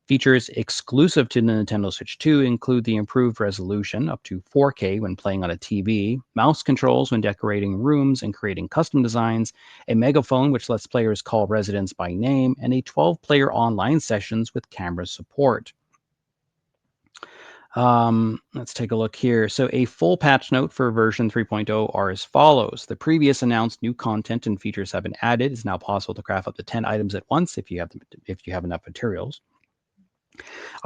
Features exclusive to the Nintendo Switch 2 include the improved resolution up to 4K when playing on a TV, mouse controls when decorating rooms and creating custom designs, a megaphone which lets players call residents by name, and a 12-player online sessions with camera support. Let's take a look here. So a full patch note for version 3.0 are as follows. The previous announced new content and features have been added. It's now possible to craft up to 10 items at once if you have enough materials.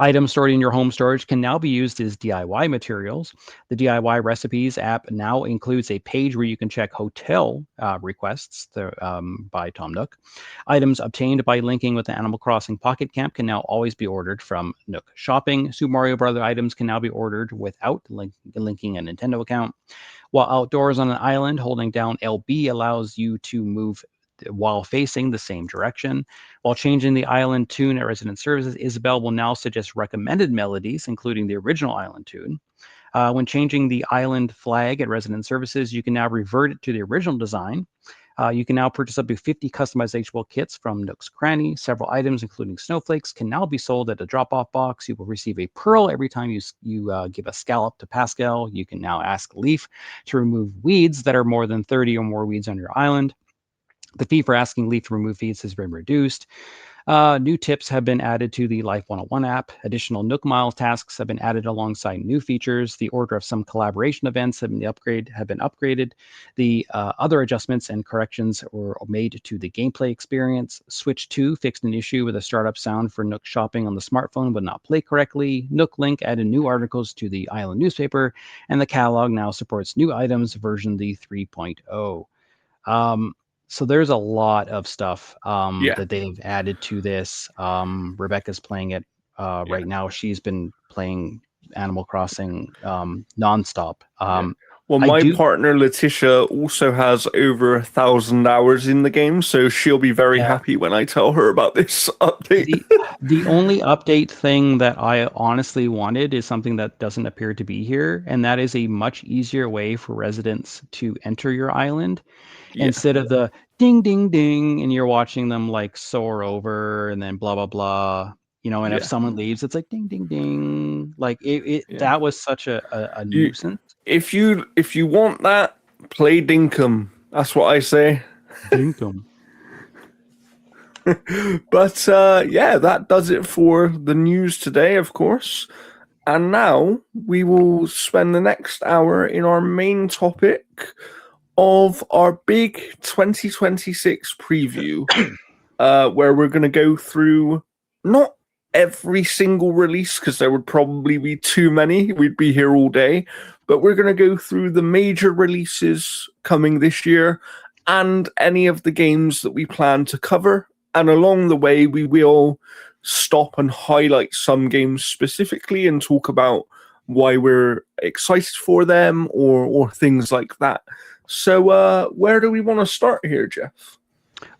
Items stored in your home storage can now be used as DIY materials. The DIY recipes app now includes a page where you can check hotel requests by Tom Nook. Items obtained by linking with the Animal Crossing Pocket Camp can now always be ordered from Nook Shopping. Super Mario Bros. Items can now be ordered without linking a Nintendo account. While outdoors on an island, holding down LB allows you to move while facing the same direction. While changing the island tune at Resident Services, Isabelle will now suggest recommended melodies, including the original island tune. When changing the island flag at Resident Services, you can now revert it to the original design. You can now purchase up to 50 customizable kits from Nook's Cranny. Several items, including snowflakes, can now be sold at a drop-off box. You will receive a pearl every time you give a scallop to Pascal. You can now ask Leaf to remove weeds that are more than 30 or more weeds on your island. The fee for asking Leaf to remove feeds has been reduced. New tips have been added to the Life 101 app. Additional Nook Mile tasks have been added alongside new features. The order of some collaboration events have been upgraded. The other adjustments and corrections were made to the gameplay experience. Switch 2 fixed an issue with a startup sound for Nook Shopping on the smartphone would not play correctly. Nook Link added new articles to the Island newspaper, and the catalog now supports new items version the 3.0. So there's a lot of stuff that they've added to this. Rebecca's playing it right now. She's been playing Animal Crossing nonstop. Well, my partner Letitia also has over 1,000 hours in the game, so she'll be very happy when I tell her about this update. The only update thing that I honestly wanted is something that doesn't appear to be here, and that is a much easier way for residents to enter your island. Instead of the ding, ding, ding, and you're watching them like soar over and then blah, blah, blah, and if someone leaves, it's like ding, ding, ding. Like that was such a nuisance. If you want that, play Dinkum. That's what I say. Dinkum. But that does it for the news today, of course. And now we will spend the next hour in our main topic of our big 2026 preview, where we're going to go through not every single release, because there would probably be too many. We'd be here all day. But we're going to go through the major releases coming this year and any of the games that we plan to cover. And along the way, we will stop and highlight some games specifically and talk about why we're excited for them or things like that. So where do we want to start here, Jeff?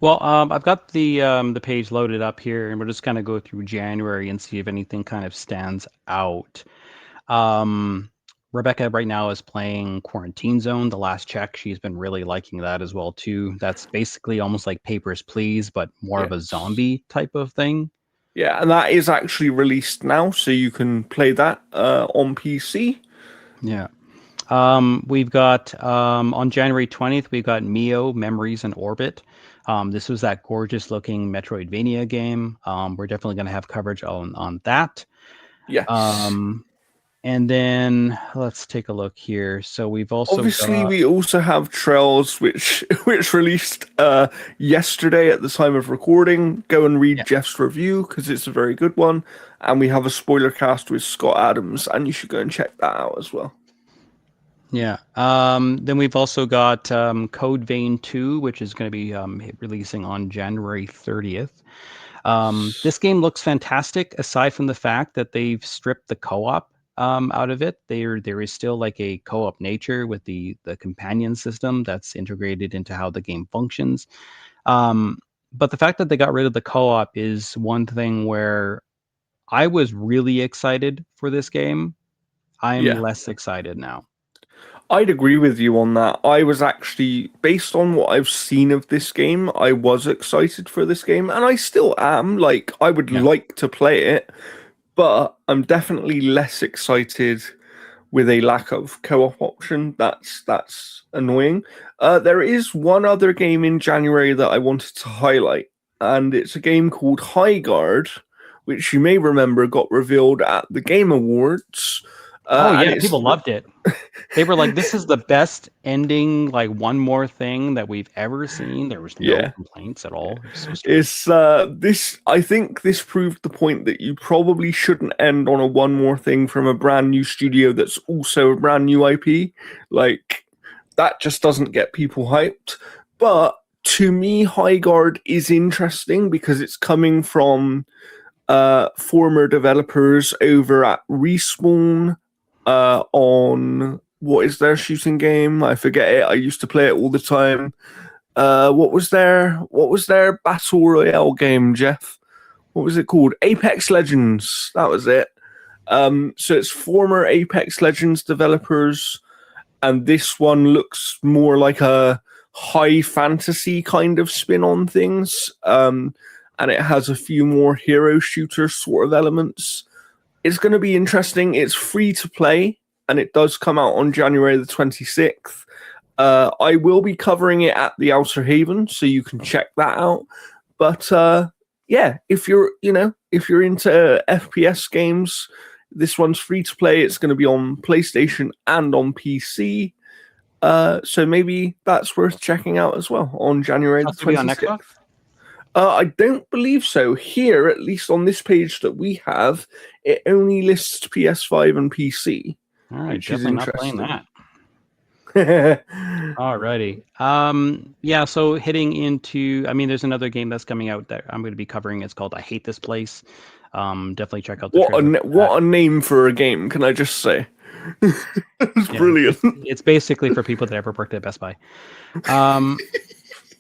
Well, I've got the page loaded up here, and we'll just kind of go through January and see if anything kind of stands out. Rebecca right now is playing Quarantine Zone, The Last Check. She's been really liking that as well, too. That's basically almost like Papers, Please, but more of a zombie type of thing. Yeah, and that is actually released now, so you can play that on PC. Yeah. We've got on January 20th, we've got Mio, Memories in Orbit. This was that gorgeous looking Metroidvania game. We're definitely going to have coverage on that. Yes. And then let's take a look here. So we've also we also have Trails, which released yesterday at the time of recording. Go and read Jeff's review because it's a very good one. And we have a spoiler cast with Scott Adams, and you should go and check that out as well. Yeah. Then we've also got Code Vein 2, which is going to be releasing on January 30th. This game looks fantastic, aside from the fact that they've stripped the co-op out of it. There is still like a co-op nature with the companion system that's integrated into how the game functions. But the fact that they got rid of the co-op is one thing where I was really excited for this game. I'm Yeah. less excited now. I'd agree with you on that. I was actually, based on what I've seen of this game, I was excited for this game, and I still am. Like, I would Yeah. like to play it, but I'm definitely less excited with a lack of co-op option. That's annoying. There is one other game in January that I wanted to highlight, and it's a game called High Guard, which you may remember got revealed at the Game Awards. Oh And yeah, it's people loved it. They were like, "This is the best ending, like one more thing that we've ever seen." There was no yeah. complaints at all. It was so strange. It's this. I think this proved the point that you probably shouldn't end on a one more thing from a brand new studio that's also a brand new IP. Like that just doesn't get people hyped. But to me, High Guard is interesting because it's coming from former developers over at Respawn on what is their shooting game? I forget it. I used to play it all the time. What was their battle royale game, Jeff? What was it called? Apex Legends. That was it. So it's former Apex Legends developers, and this one looks more like a high fantasy kind of spin on things. And it has a few more hero shooter sort of elements. It's going to be interesting. It's free to play, and it does come out on January the 26th. I will be covering it at the Outer Haven, so you can check that out. But yeah, if you're into FPS games, this one's free to play. It's going to be on PlayStation and on PC. So maybe that's worth checking out as well on January the 26th. On Xbox? I don't believe so. Here, at least on this page that we have, it only lists PS5 and PC. All right, which is definitely not playing interesting. that. Alrighty. Yeah, so hitting into, I mean, there's another game that's coming out that I'm going to be covering. It's called I Hate This Place. Definitely check out the trailer for what a name for a game, can I just say? It's brilliant. It's basically for people that ever worked at Best Buy.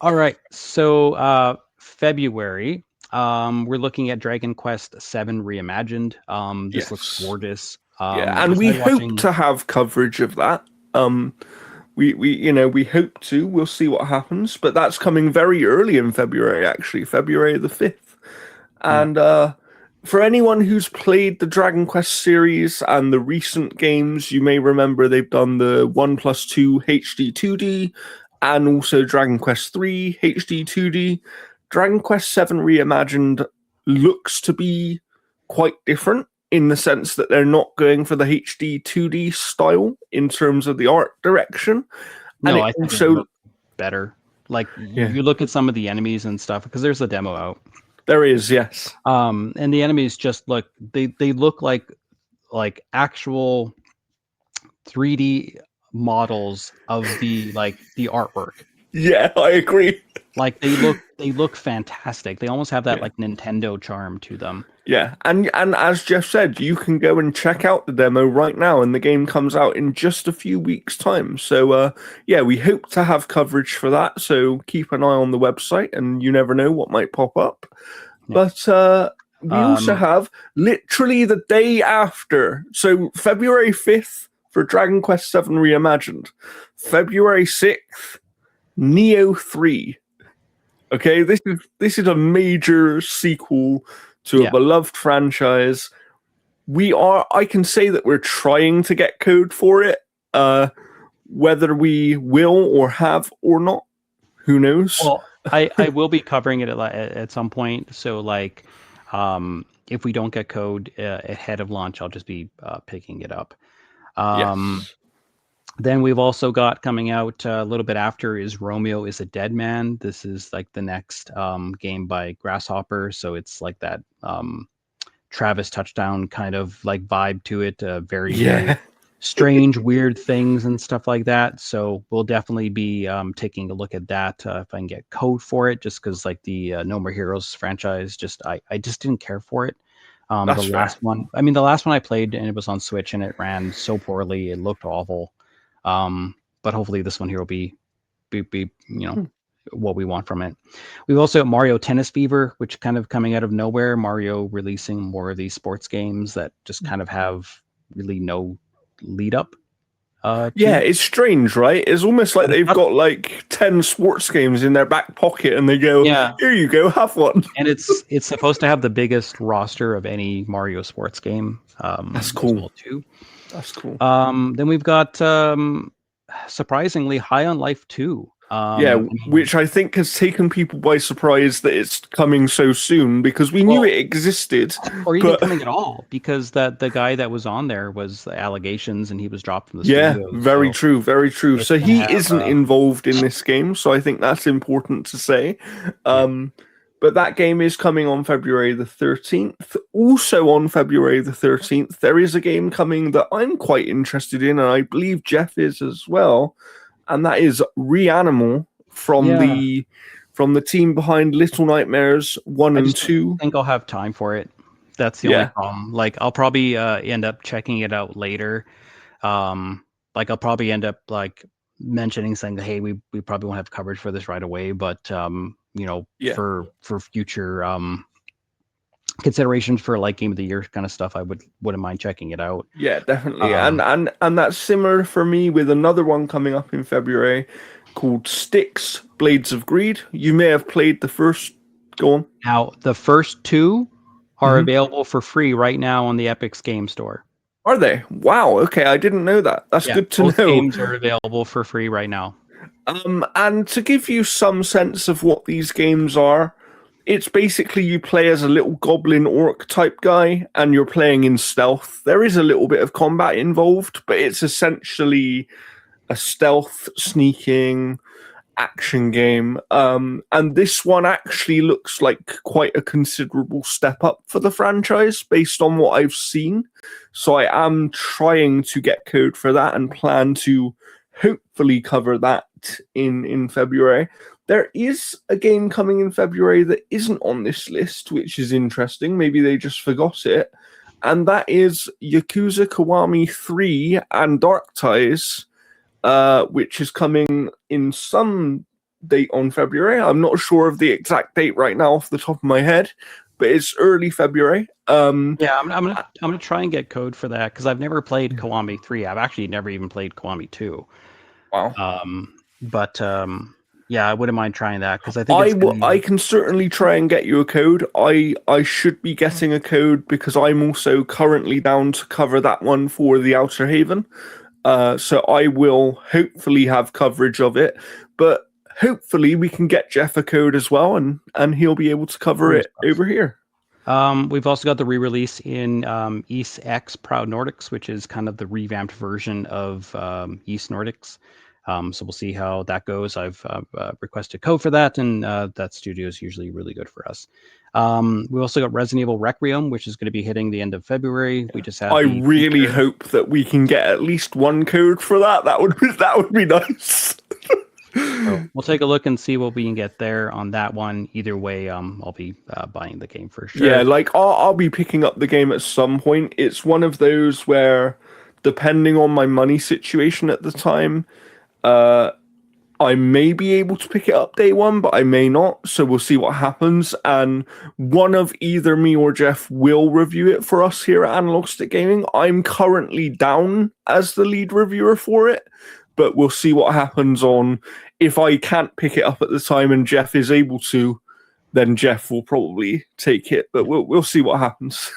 All right, so February, we're looking at Dragon Quest VII Reimagined. This looks gorgeous. Yeah, and we hope to have coverage of that. We hope to. We'll see what happens, but that's coming very early in February, actually, February the 5th. And for anyone who's played the Dragon Quest series and the recent games, you may remember they've done the 1+2 HD 2D and also Dragon Quest 3 HD 2D. Dragon Quest 7 Reimagined looks to be quite different in the sense that they're not going for the HD 2D style in terms of the art direction. No, I think it looks better. Like you look at some of the enemies and stuff, because there's a demo out. There is, yes. And the enemies just look, they look like actual 3D models of the artwork. Yeah, I agree. Like they look fantastic. They almost have that like Nintendo charm to them. Yeah, and as Jeff said, you can go and check out the demo right now, and the game comes out in just a few weeks' time. So, yeah, we hope to have coverage for that. So keep an eye on the website, and you never know what might pop up. Yeah. But we also have literally the day after, so February 5th for Dragon Quest VII Reimagined, February 6th, Neo 3. Okay, this is a major sequel to a beloved franchise. I can say that we're trying to get code for it. Whether we will or have or not, who knows? Well, I will be covering it at some point. So if we don't get code ahead of launch, I'll just be picking it up. Yes. Then we've also got coming out a little bit after is Romeo is a Dead Man. This is like the next game by Grasshopper. So it's like that Travis Touchdown kind of like vibe to it. Very strange, weird things and stuff like that. So we'll definitely be taking a look at that if I can get code for it, just because like the No More Heroes franchise, I just didn't care for it. The last one I played, and it was on Switch, and it ran so poorly. It looked awful. But hopefully this one here will be what we want from it. We've also got Mario Tennis Fever, which kind of coming out of nowhere. Mario releasing more of these sports games that just kind of have really no lead up. Yeah, it's strange, right? It's almost like they've got like 10 sports games in their back pocket and they go, here you go, have one. And it's supposed to have the biggest roster of any Mario sports game. That's cool. As well too. That's cool. Then we've got surprisingly High on Life 2. Which I think has taken people by surprise that it's coming so soon, because we knew it existed. Or even coming at all, because the guy that was on there was allegations and he was dropped from the studio. Very true, very true. So he isn't involved in this game, so I think that's important to say. But that game is coming on February the 13th. Also on February the 13th, there is a game coming that I'm quite interested in, and I believe Jeff is as well. And that is Reanimal from the team behind Little Nightmares 1 and 2. I think I'll have time for it. That's the only problem. Like, I'll probably end up checking it out later. Like, I'll probably end up like mentioning saying, hey, we probably won't have coverage for this right away, but for future considerations for like Game of the Year kind of stuff, I wouldn't mind checking it out. Yeah, definitely. And that's similar for me with another one coming up in February called Styx Blades of Greed. You may have played the first. Go on. Now, the first two are available for free right now on the Epic's Game Store. Are they? Wow. Okay, I didn't know that. That's good to know. Both games are available for free right now. And to give you some sense of what these games are, it's basically you play as a little goblin orc type guy and you're playing in stealth. There is a little bit of combat involved, but it's essentially a stealth sneaking action game. And this one actually looks like quite a considerable step up for the franchise based on what I've seen. So I am trying to get code for that and plan to hopefully cover that in February. There is a game coming in February that isn't on this list, which is interesting. Maybe they just forgot it. And that is Yakuza Kiwami 3 and Dark Ties, which is coming in some date on February. I'm not sure of the exact date right now off the top of my head, but it's early February. I'm gonna try and get code for that, because I've never played Kiwami 3. I've actually never even played Kiwami 2. Wow. Yeah, I wouldn't mind trying that, because I think I can certainly try and get you a code. I should be getting a code because I'm also currently down to cover that one for the Outer Haven. So I will hopefully have coverage of it, but hopefully we can get Jeff a code as well, and he'll be able to cover it over here. We've also got the re-release in Ys X Proud Nordics, which is kind of the revamped version of Ys Nordics. So we'll see how that goes. I've requested code for that, and that studio is usually really good for us. We also got Resident Evil Requiem, which is going to be hitting the end of February. We just had. I really hope that we can get at least one code for that. That would be nice. So we'll take a look and see what we can get there on that one. Either way, I'll be buying the game for sure. Yeah, like I'll be picking up the game at some point. It's one of those where, depending on my money situation at the time, I may be able to pick it up day one, but I may not. So we'll see what happens. And one of either me or Jeff will review it for us here at Analog Stick Gaming. I'm currently down as the lead reviewer for it, but we'll see what happens on. If I can't pick it up at the time and Jeff is able to, then Jeff will probably take it. But we'll see what happens.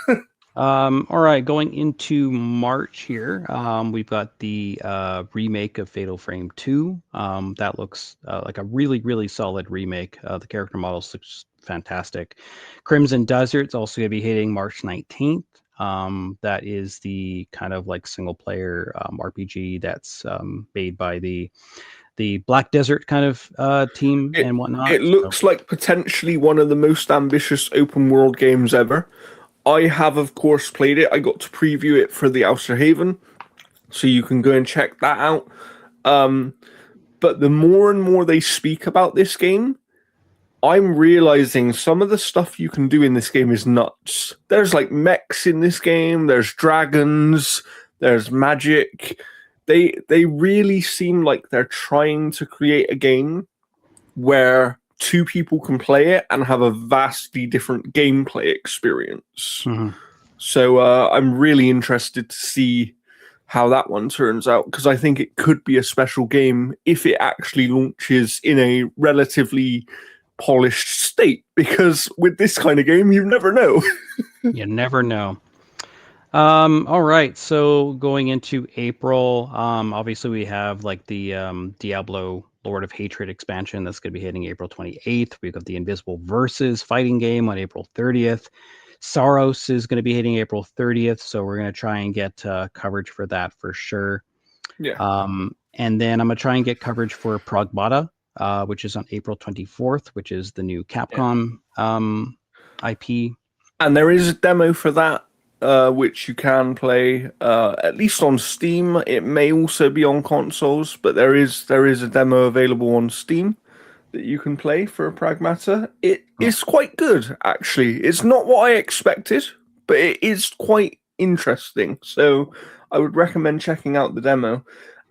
All right, going into March here, we've got the remake of Fatal Frame 2. That looks like a really, really solid remake. The character models looks fantastic. Crimson Desert's also going to be hitting March 19th. That is the kind of like single player RPG that's made by the Black Desert kind of team and whatnot. It looks like potentially one of the most ambitious open world games ever. I have, of course, played it. I got to preview it for the Outer Haven, so you can go and check that out. But the more and more they speak about this game, I'm realizing some of the stuff you can do in this game is nuts. There's like mechs in this game, there's dragons, there's magic. They really seem like they're trying to create a game where two people can play it and have a vastly different gameplay experience. Mm-hmm. So I'm really interested to see how that one turns out, because I think it could be a special game if it actually launches in a relatively polished state, because with this kind of game you never know. You never know. All right, so going into April, obviously we have like the Diablo Lord of Hatred expansion that's going to be hitting April 28th. We've got the Invisible Versus fighting game on April 30th. Saros is going to be hitting April 30th, so we're going to try and get coverage for that for sure. Yeah. And then I'm going to try and get coverage for Pragmata, which is on April 24th, which is the new Capcom IP. And there is a demo for that, which you can play, at least on Steam. It may also be on consoles, but there is a demo available on Steam that you can play for Pragmata. It is quite good, actually. It's not what I expected, but it is quite interesting. So I would recommend checking out the demo.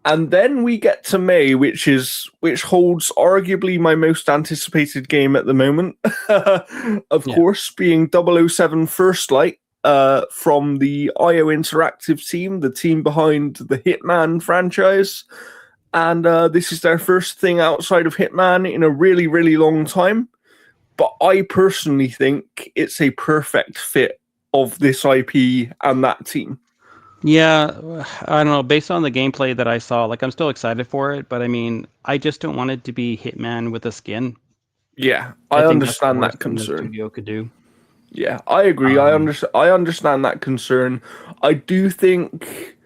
And then we get to May, which holds arguably my most anticipated game at the moment. Of course, being 007 First Light, from the IO Interactive team, the team behind the Hitman franchise. And this is their first thing outside of Hitman in a really, really long time. But I personally think it's a perfect fit of this IP and that team. Yeah, I don't know. Based on the gameplay that I saw, like I'm still excited for it, but I mean, I just don't want it to be Hitman with a skin. Yeah, I think understand that's that the worst thing the concern. studio could do. Yeah, I agree. I understand that concern. I do think,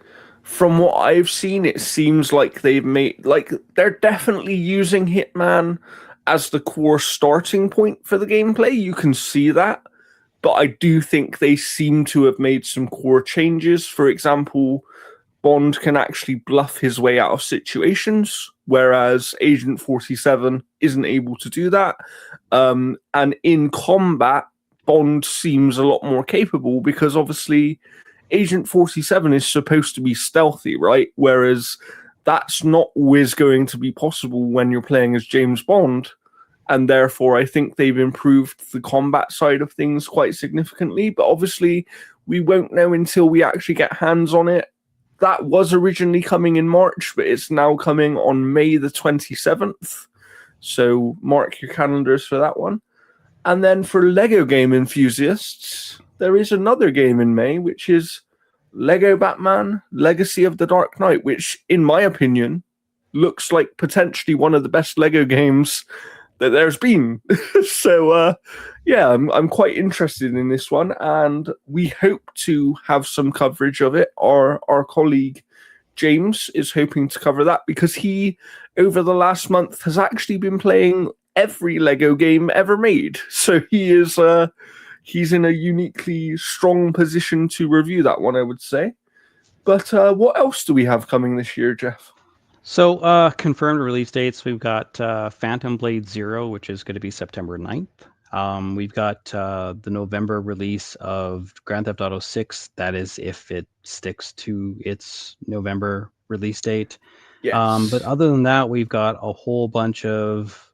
from what I've seen, it seems like they're definitely using Hitman as the core starting point for the gameplay. You can see that. But I do think they seem to have made some core changes. For example, Bond can actually bluff his way out of situations, whereas Agent 47 isn't able to do that. And in combat, Bond seems a lot more capable because obviously Agent 47 is supposed to be stealthy, right? Whereas that's not always going to be possible when you're playing as James Bond. And therefore, I think they've improved the combat side of things quite significantly. But obviously, we won't know until we actually get hands on it. That was originally coming in March, but it's now coming on May the 27th. So mark your calendars for that one. And then for Lego game enthusiasts, there is another game in May, which is Lego Batman Legacy of the Dark Knight, which, in my opinion, looks like potentially one of the best Lego games that there's been. So yeah, I'm quite interested in this one, and we hope to have some coverage of it. Our colleague James is hoping to cover that because he, over the last month, has actually been playing every Lego game ever made. So he's in a uniquely strong position to review that one, I would say. But what else do we have coming this year, Jeff? So confirmed release dates, we've got Phantom Blade Zero, which is going to be September 9th. We've got the November release of Grand Theft Auto 6. That is if it sticks to its November release date. Yes. But other than that, we've got a whole bunch of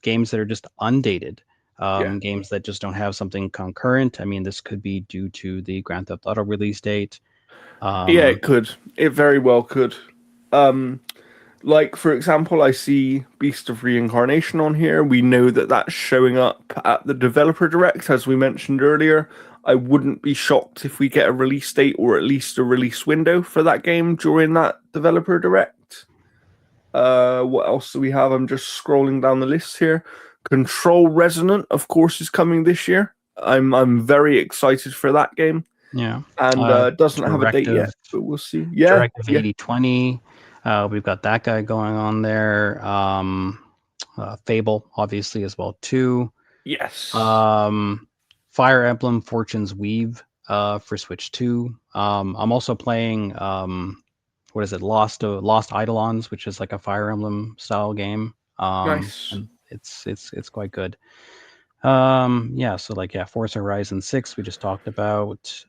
games that are just undated. Games that just don't have something concurrent. I mean, this could be due to the Grand Theft Auto release date. Yeah, it could. It very well could. Like, for example, I see Beast of Reincarnation on here. We know that that's showing up at the Developer Direct, as we mentioned earlier. I wouldn't be shocked if we get a release date or at least a release window for that game during that Developer Direct. What else do we have? I'm just scrolling down the list here. Control Resonant, of course, is coming this year. I'm very excited for that game. Yeah. And doesn't have a date yet, but we'll see. Yeah. Directive 8020. We've got that guy going on there. Fable, obviously, as well, too. Yes. Fire Emblem Fortune's Weave for Switch 2. I'm also playing, what is it, Lost Eidolons, which is like a Fire Emblem style game. Nice. And it's quite good. Forza Horizon 6 we just talked about.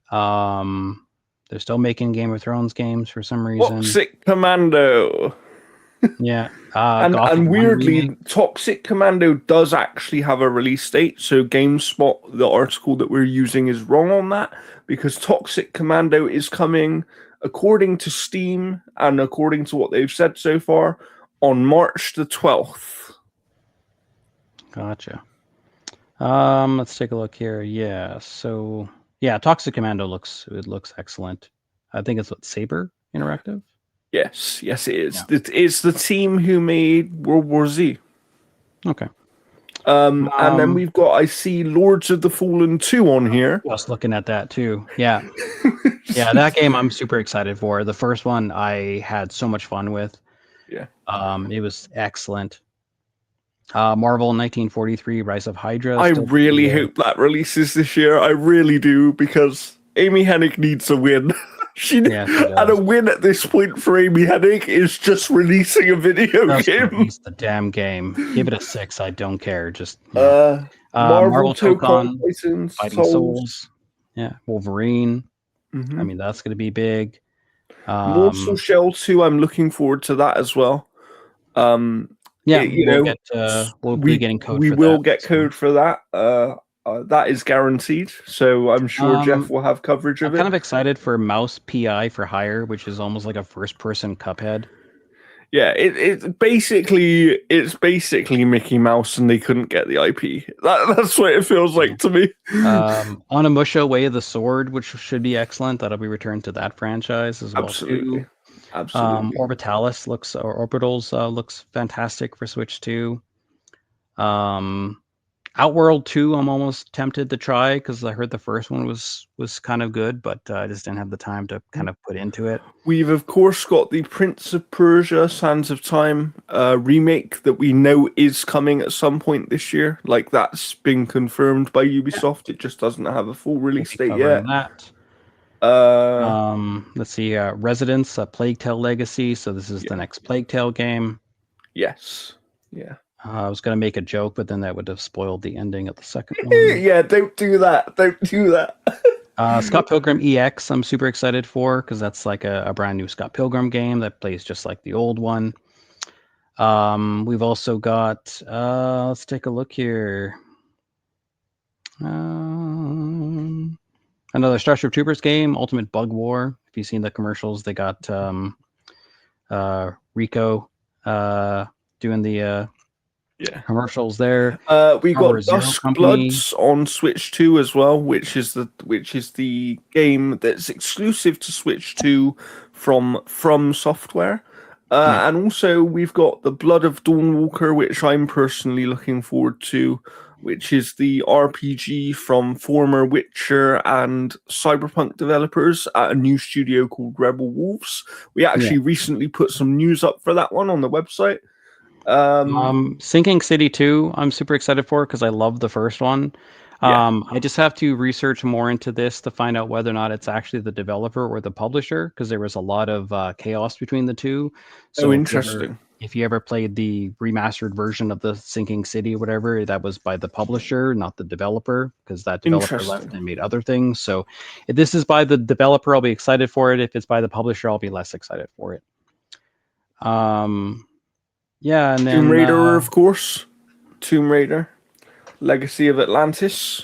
They're still making Game of Thrones games for some reason. Toxic Commando. Yeah. And Gothic 1 weirdly, remake. Toxic Commando does actually have a release date. So GameSpot, the article that we're using, is wrong on that because Toxic Commando is coming, according to Steam and according to what they've said so far, on March the 12th. Gotcha. Let's take a look here. Yeah. So yeah, Toxic Commando looks excellent. I think it's what, Saber Interactive. Yes, it is. Yeah. It's the team who made World War Z. Okay. And then we've got, I see Lords of the Fallen 2 on here. Just looking at that too. Yeah. Yeah, that game I'm super excited for. The first one I had so much fun with. Yeah. It was excellent. Marvel 1943 Rise of Hydra. I really hope that releases this year. I really do, because Amy Hennig needs a win. Yeah, she and a win at this point for Amy Hennig is just releasing a video game. Release the damn game. Give it a 6. I don't care. Just Marvel Tokon, Titans, Fighting Souls. Yeah, Wolverine. Mm-hmm. I mean, that's going to be big. Morsel Shell 2, I'm looking forward to that as well. Yeah, we'll be getting code. We will get code for that. That is guaranteed. So I'm sure Jeff will have coverage of it. I'm kind of excited for Mouse PI for Hire, which is almost like a first-person Cuphead. Yeah, it's basically Mickey Mouse, and they couldn't get the IP. That's what it feels like to me. Onimusha Way of the Sword, which should be excellent. That'll be returned to that franchise as well. Absolutely. Orbitalis looks fantastic for Switch 2. Outworld 2, I'm almost tempted to try because I heard the first one was kind of good, but I just didn't have the time to kind of put into it. We've of course got the Prince of Persia: Sands of Time remake that we know is coming at some point this year. Like, that's been confirmed by Ubisoft. It just doesn't have a full release date yet. Let's see. Residence: Plague Tale Legacy. So this is the next Plague Tale game. Yes. Yeah. I was going to make a joke, but then that would have spoiled the ending of the second one. Yeah, don't do that. Don't do that. Scott Pilgrim EX, I'm super excited for because that's like a brand new Scott Pilgrim game that plays just like the old one. We've also got, let's take a look here. Another Starship Troopers game, Ultimate Bug War. If you've seen the commercials, they got Rico doing the commercials there. We got Duskbloods on Switch 2 as well, which is the game that's exclusive to Switch 2 from Software. And also we've got the Blood of Dawnwalker, which I'm personally looking forward to, which is the RPG from former Witcher and Cyberpunk developers at a new studio called Rebel Wolves. We actually recently put some news up for that one on the website. Sinking City 2, I'm super excited for because I love the first one. I just have to research more into this to find out whether or not it's actually the developer or the publisher, because there was a lot of chaos between the two. So interesting. If you ever played the remastered version of the Sinking City or whatever, that was by the publisher, not the developer, because that developer left and made other things. So if this is by the developer, I'll be excited for it. If it's by the publisher, I'll be less excited for it. Yeah, and then Tomb Raider, of course. Tomb Raider, Legacy of Atlantis,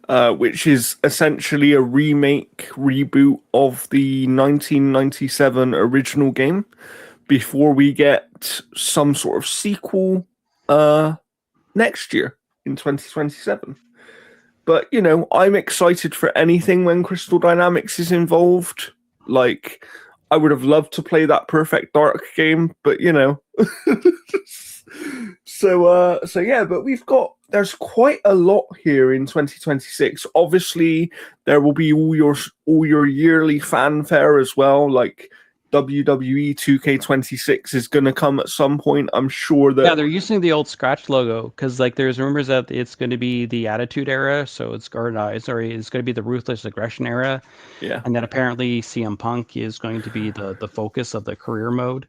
which is essentially a reboot of the 1997 original game before we get some sort of sequel next year in 2027. But, I'm excited for anything when Crystal Dynamics is involved. Like, I would have loved to play that Perfect Dark game, but So yeah, but there's quite a lot here in 2026. Obviously, there will be all your yearly fanfare as well. Like WWE 2K26 is going to come at some point. I'm sure that they're using the old Scratch logo because there's rumors that it's going to be the Attitude Era, so it's going to be the Ruthless Aggression Era. Yeah, and then apparently CM Punk is going to be the focus of the career mode.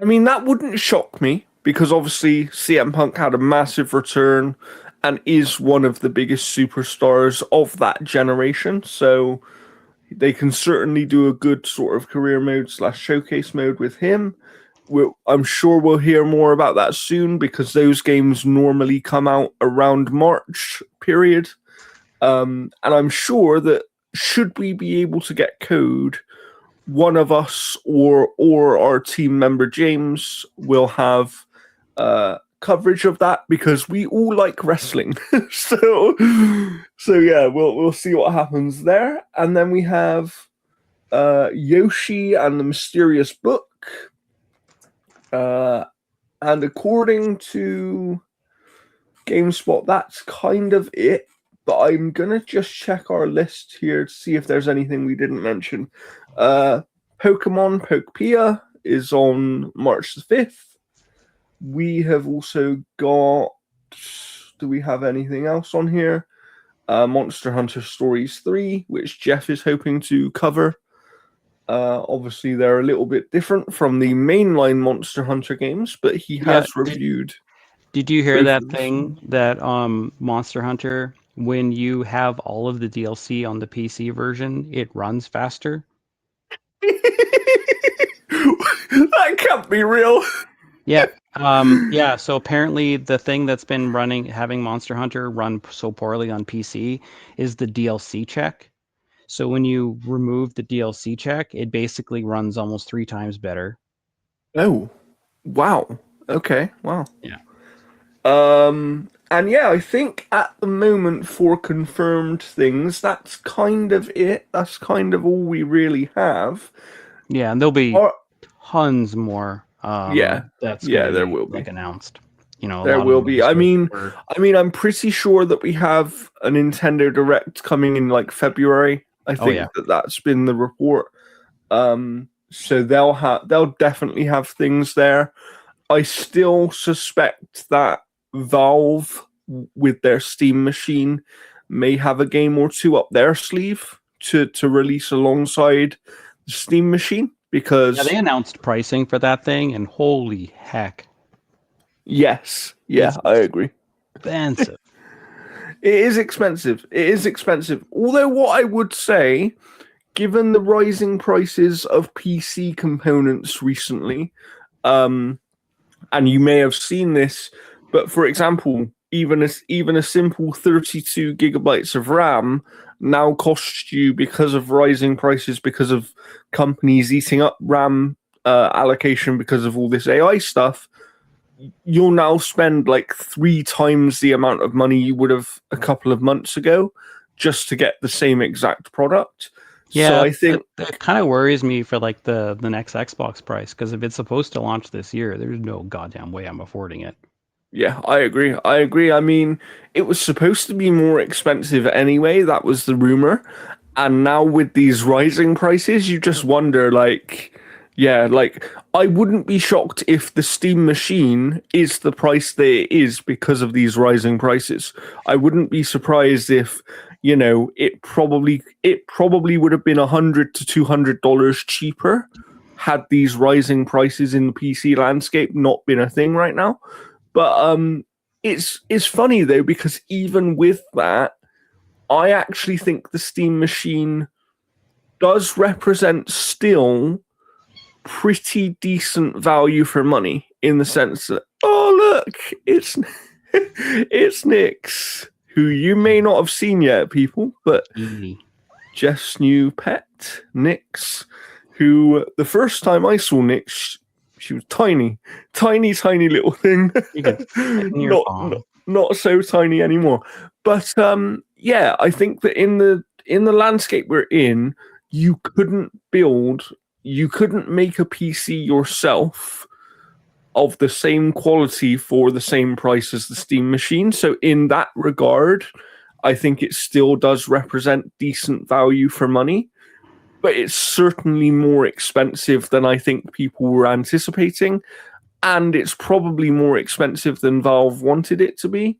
I mean, that wouldn't shock me because obviously CM Punk had a massive return and is one of the biggest superstars of that generation. So they can certainly do a good sort of career mode / showcase mode with him. I'm sure we'll hear more about that soon because those games normally come out around March period. And I'm sure that should we be able to get code, one of us or our team member James will have coverage of that because we all like wrestling. so yeah, we'll see what happens there. And then we have Yoshi and the Mysterious Book. And according to GameSpot, that's kind of it. But I'm gonna just check our list here to see if there's anything we didn't mention. Pokemon Pokepia is on March the 5th. We have also got. Do we have anything else on here? Monster Hunter Stories 3, which Jeff is hoping to cover. Obviously, they're a little bit different from the mainline Monster Hunter games, but he has reviewed. Did you hear that thing that Monster Hunter, when you have all of the DLC on the PC version, it runs faster? That can't be real. Yeah. So apparently the thing that's been having Monster Hunter run so poorly on PC is the DLC check. So when you remove the DLC check, it basically runs almost 3 times better. Oh, wow. Okay, wow. Yeah. And yeah, I think at the moment for confirmed things, that's kind of it. That's kind of all we really have. Yeah, and there'll be tons more. There will be announced. There will be. I mean, I'm pretty sure that we have a Nintendo Direct coming in like February. I think that's been the report. So they'll definitely have things there. I still suspect that Valve, with their Steam machine, may have a game or two up their sleeve to release alongside the Steam machine because they announced pricing for that thing, and holy heck! Yes, I agree. Expensive. It is expensive. Although what I would say, given the rising prices of PC components recently, and you may have seen this, but for example, even a simple 32 gigabytes of RAM now costs you, because of rising prices, because of companies eating up RAM allocation because of all this AI stuff, you'll now spend like 3 times the amount of money you would have a couple of months ago just to get the same exact product. Yeah, so I think that kind of worries me for like the next Xbox price, because if it's supposed to launch this year, there's no goddamn way I'm affording it. Yeah, I agree. I mean, it was supposed to be more expensive anyway. That was the rumor. And now with these rising prices, you just wonder, like, I wouldn't be shocked if the Steam machine is the price that it is because of these rising prices. I wouldn't be surprised if, it probably would have been $100 to $200 cheaper had these rising prices in the PC landscape not been a thing right now. But it's funny though, because even with that, I actually think the Steam machine does represent still pretty decent value for money, in the sense that, oh look, it's Nyx, who you may not have seen yet, people, but Jeff's new pet, Nyx, who the first time I saw Nyx, she was tiny little thing. Not so tiny anymore. But I think that in the landscape we're in, you couldn't make a PC yourself of the same quality for the same price as the Steam machine. So in that regard, I think it still does represent decent value for money. But it's certainly more expensive than I think people were anticipating. And it's probably more expensive than Valve wanted it to be.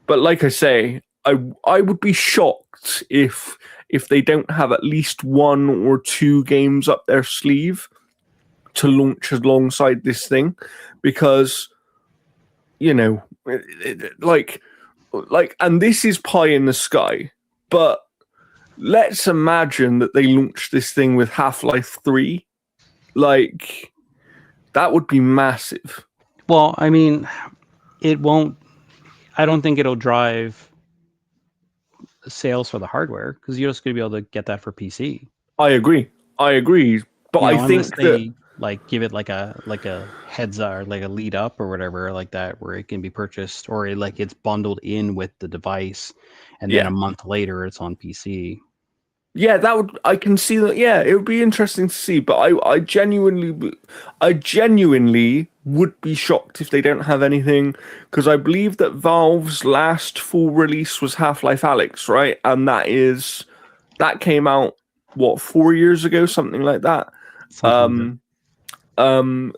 But like I say, I would be shocked if they don't have at least 1 or 2 games up their sleeve to launch alongside this thing. Because, and this is pie in the sky, but let's imagine that they launched this thing with Half-Life 3. Like, That would be massive. Well, I mean, it won't. I don't think it'll drive sales for the hardware because you're just going to be able to get that for PC. I agree. But I think unless that they like give it like a heads up or like a lead up or whatever like that, where it can be purchased or it's bundled in with the device, and then a month later it's on PC. Yeah, I can see that. Yeah, it would be interesting to see, but I genuinely would be shocked if they don't have anything, because I believe that Valve's last full release was Half-Life Alyx, right? And that came out, what, 4 years ago, something like that. So, I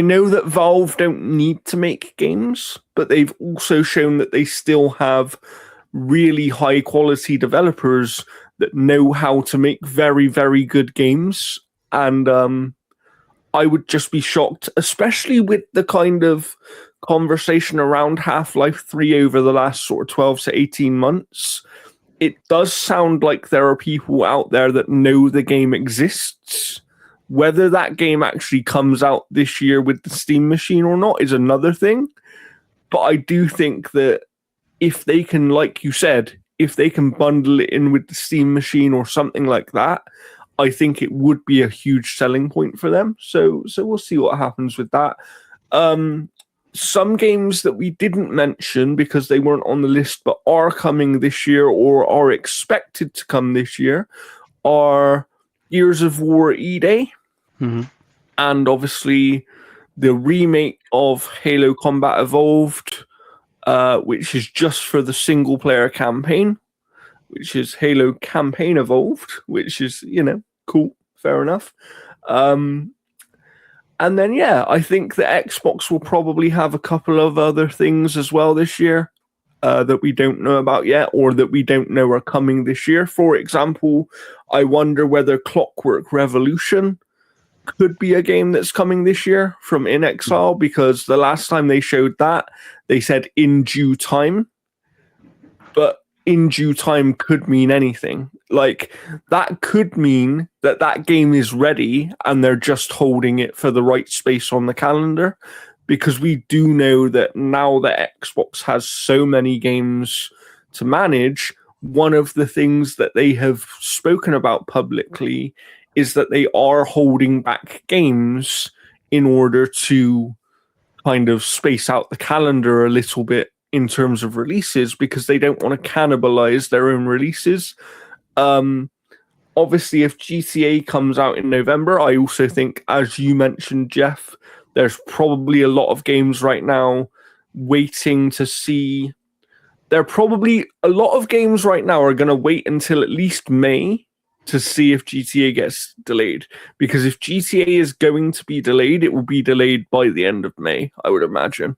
know that Valve don't need to make games, but they've also shown that they still have really high quality developers that know how to make very, very good games. And I would just be shocked, especially with the kind of conversation around Half-Life 3 over the last sort of 12 to 18 months. It does sound like there are people out there that know the game exists. Whether that game actually comes out this year with the Steam machine or not is another thing. But I do think that if they can, like you said, if they can bundle it in with the Steam machine or something like that, I think it would be a huge selling point for them. So we'll see what happens with that. Some games that we didn't mention because they weren't on the list but are coming this year or are expected to come this year are Gears of War E-Day, and obviously the remake of Halo Combat Evolved, which is just for the single player campaign, which is Halo Campaign Evolved, which is, cool, fair enough. And then, I think the Xbox will probably have a couple of other things as well this year that we don't know about yet, or that we don't know are coming this year. For example, I wonder whether Clockwork Revolution could be a game that's coming this year from inXile, because the last time they showed that, they said in due time. But in due time could mean anything. Like, that could mean that game is ready and they're just holding it for the right space on the calendar, because we do know that now that Xbox has so many games to manage, one of the things that they have spoken about publicly is that they are holding back games in order to kind of space out the calendar a little bit in terms of releases, because they don't want to cannibalize their own releases. Obviously, if GTA comes out in November, I also think, as you mentioned, Jeff, there's probably a lot of games right now waiting to see. A lot of games right now are going to wait until at least May to see if GTA gets delayed. Because if GTA is going to be delayed, it will be delayed by the end of May, I would imagine,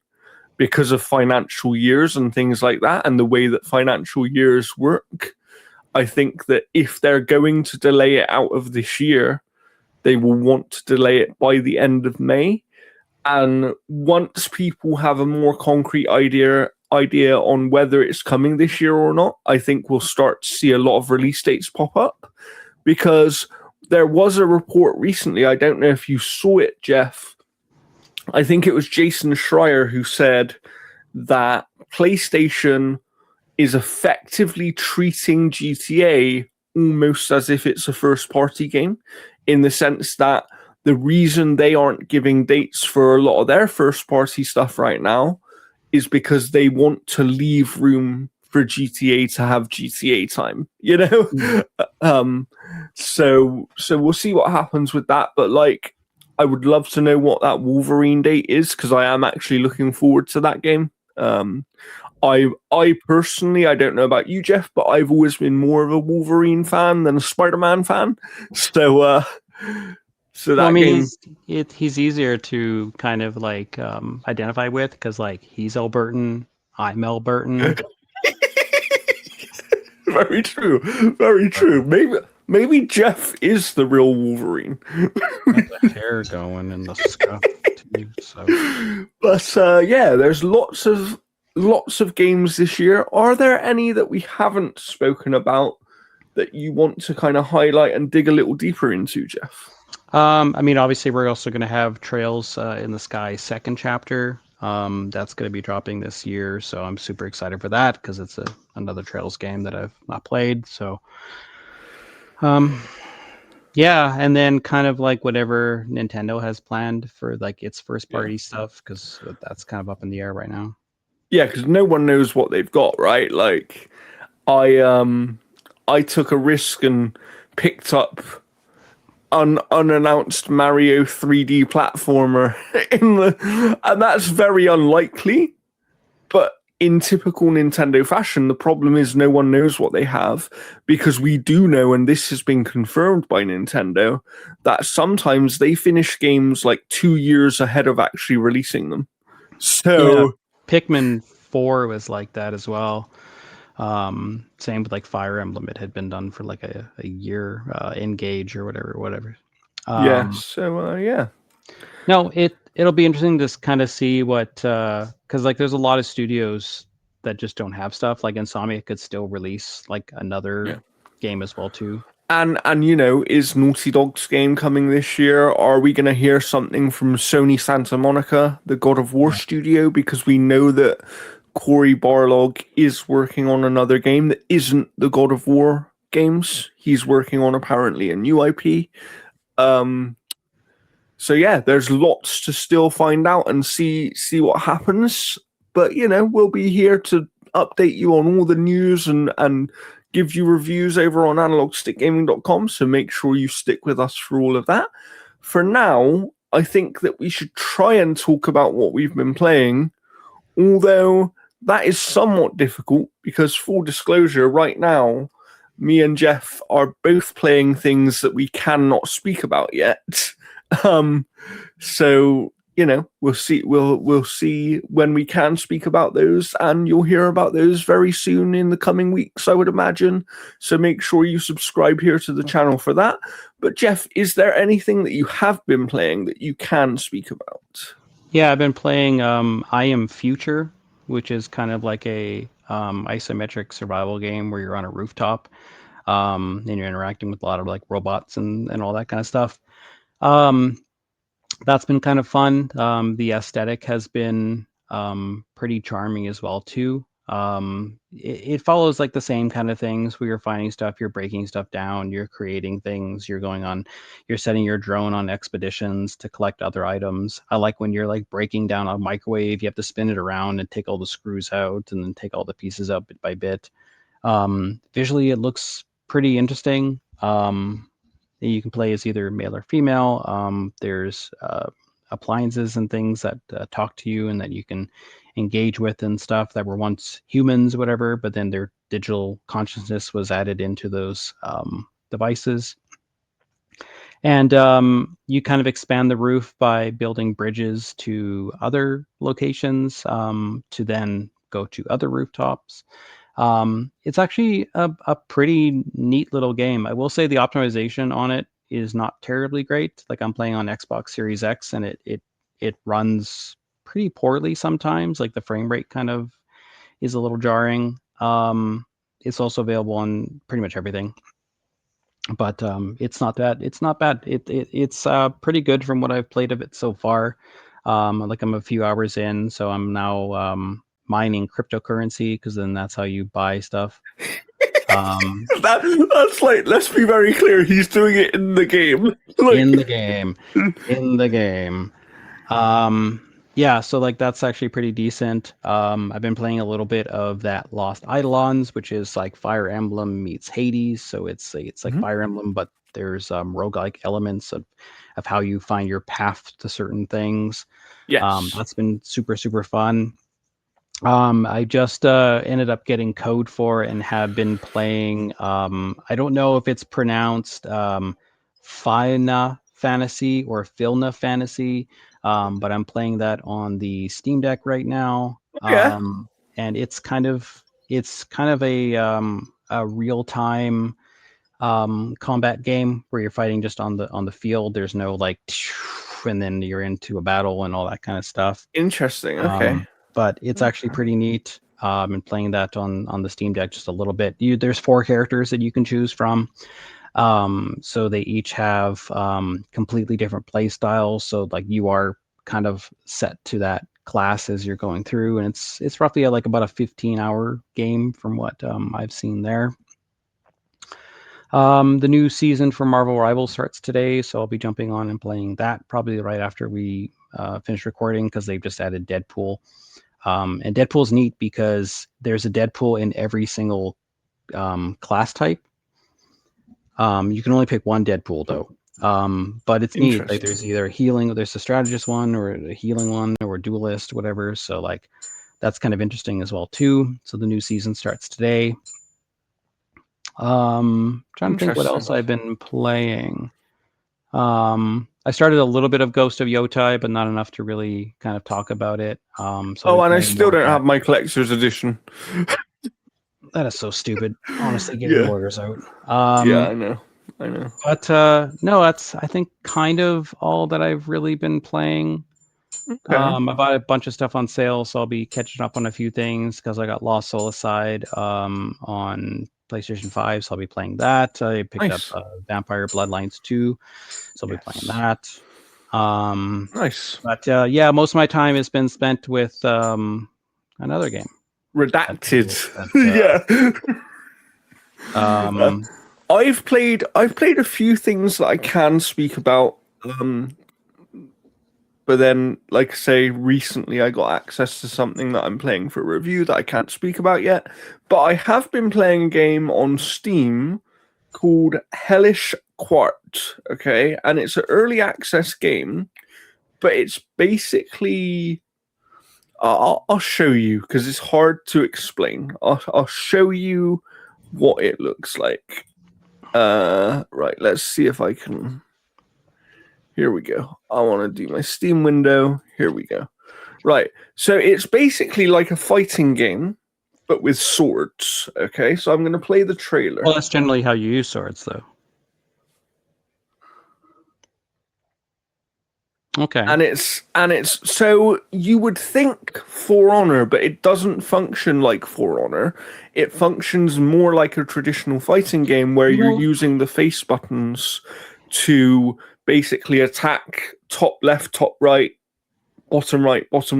because of financial years and things like that, and the way that financial years work. I think that if they're going to delay it out of this year, they will want to delay it by the end of May. And once people have a more concrete idea on whether it's coming this year or not, I think we'll start to see a lot of release dates pop up. Because there was a report recently, I don't know if you saw it, Jeff. I think it was Jason Schreier who said that PlayStation is effectively treating GTA almost as if it's a first-party game, in the sense that the reason they aren't giving dates for a lot of their first-party stuff right now is because they want to leave room for GTA to have GTA time, So we'll see what happens with that. But I would love to know what that Wolverine date is, because I am actually looking forward to that game. I personally, I don't know about you, Jeff, but I've always been more of a Wolverine fan than a Spider-Man fan. So that game, he's easier to kind of identify with, because he's Albertan, I'm Albertan. Very true. Very true. Maybe Jeff is the real Wolverine. The hair going and the scuff too. So, but there's lots of games this year. Are there any that we haven't spoken about that you want to kind of highlight and dig a little deeper into, Jeff? I mean, obviously, we're also going to have Trails in the Sky second chapter. That's going to be dropping this year, so I'm super excited for that because it's another Trails game that I've not played. So, um, yeah, and then kind of like whatever Nintendo has planned for like its first Yeah. party stuff because that's kind of up in the air right now. Yeah, because no one knows what they've got, right? Like, I took a risk and picked up unannounced Mario 3D platformer and that's very unlikely. But in typical Nintendo fashion, the problem is no one knows what they have because we do know, and this has been confirmed by Nintendo, that sometimes they finish games like 2 years ahead of actually releasing them. Yeah, So Pikmin 4 was like that as well. Same with like Fire Emblem. It had been done for like a year, Engage or whatever. yeah, Um, so yeah, no, it'll be interesting to kind of see what because like there's a lot of studios that just don't have stuff. Like Insomniac could still release like yeah. another game as well too. And you know, is Naughty Dog's game coming this year? Are we going to hear something from Sony Santa Monica, the God of War Yeah. studio? Because we know that Cory Barlog is working on another game that isn't the God of War games. He's working on apparently a new IP. Um, so yeah, there's lots to still find out and see what happens. But you know, we'll be here to update you on all the news and give you reviews over on analogstickgaming.com. So make sure you stick with us for all of that. For now, I think that we should try and talk about what we've been playing, although that is somewhat difficult because, full disclosure, right now, me and Jeff are both playing things that we cannot speak about yet. Um, so you know, we'll see. We'll see when we can speak about those, and you'll hear about those very soon in the coming weeks, I would imagine. So make sure you subscribe here to the channel for that. But Jeff, is there anything that you have been playing that you can speak about? Yeah, I've been playing I Am Future, which is kind of like a isometric survival game where you're on a rooftop and you're interacting with a lot of like robots and all that kind of stuff. Um, that's been kind of fun. The aesthetic has been pretty charming as well too. It follows like the same kind of things where you're finding stuff, you're breaking stuff down, you're creating things, you're setting your drone on expeditions to collect other items. I like when you're like breaking down a microwave, you have to spin it around and take all the screws out and then take all the pieces out bit by bit. Visually, it looks pretty interesting. You can play as either male or female. There's appliances and things that talk to you and that you can engage with and stuff that were once humans, whatever, but then their digital consciousness was added into those devices. And you kind of expand the roof by building bridges to other locations to then go to other rooftops. It's actually a pretty neat little game. I will say the optimization on it is not terribly great. Like I'm playing on Xbox Series X and it runs pretty poorly sometimes. Like the frame rate kind of is a little jarring. It's also available on pretty much everything, but it's not bad. It's not bad. It's pretty good from what I've played of it so far. Like I'm a few hours in, so I'm now mining cryptocurrency because then that's how you buy stuff. That's like, let's be very clear, he's doing it in the game. Like, in the game. Yeah, so like that's actually pretty decent. I've been playing a little bit of that Lost Eidolons, which is like Fire Emblem meets Hades. So it's like Mhm. Fire Emblem, but there's roguelike elements of how you find your path to certain things. Yes. That's been super fun. I just ended up getting code for it and have been playing. I don't know if it's pronounced Fina Fantasy or Filna Fantasy, but I'm playing that on the Steam Deck right now. Yeah. And it's kind of a real time combat game where you're fighting just on the field. There's no like, and then you're into a battle and all that kind of stuff. Interesting. Okay. But it's actually pretty neat. Been playing that on the Steam Deck just a little bit. There's 4 characters that you can choose from. So they each have completely different play styles. So like you are kind of set to that class as you're going through, and it's roughly like about a 15-hour game from what I've seen there. The new season for Marvel Rivals starts today, so I'll be jumping on and playing that probably right after we finish recording, because they've just added Deadpool. And Deadpool's neat because there's a Deadpool in every single class type. You can only pick one Deadpool though. But it's neat. Like there's either a healing, there's a strategist one, or a healing one, or a duelist, whatever. So like that's kind of interesting as well too. So the new season starts today. Trying to think what else I've been playing. I started a little bit of Ghost of Yotai, but not enough to really kind of talk about it. So and I still don't have my collector's edition. That is so stupid. Honestly, get your lawyers out. Yeah, I know. But no, that's I think kind of all that I've really been playing. Okay. I bought a bunch of stuff on sale, so I'll be catching up on a few things because I got Lost Soul Aside on PlayStation 5, so I'll be playing that. I picked up Vampire Bloodlines 2, so I'll be playing that. Nice. But yeah, most of my time has been spent with another game. Redacted. Yeah. I've played a few things that I can speak about. But then, like I say, recently I got access to something that I'm playing for review that I can't speak about yet. But I have been playing a game on Steam called Hellish Quart, okay? And it's an early access game, but it's basically... I'll show you, because it's hard to explain. I'll show you what it looks like. Right, let's see if I can... Here we go. I want to do my Steam window. Here we go. Right. So it's basically like a fighting game, but with swords. Okay. So I'm going to play the trailer. Well, that's generally how you use swords, though. Okay. And it's so you would think For Honor, but it doesn't function like For Honor. It functions more like a traditional fighting game where you're using the face buttons to basically attack top left, top right, bottom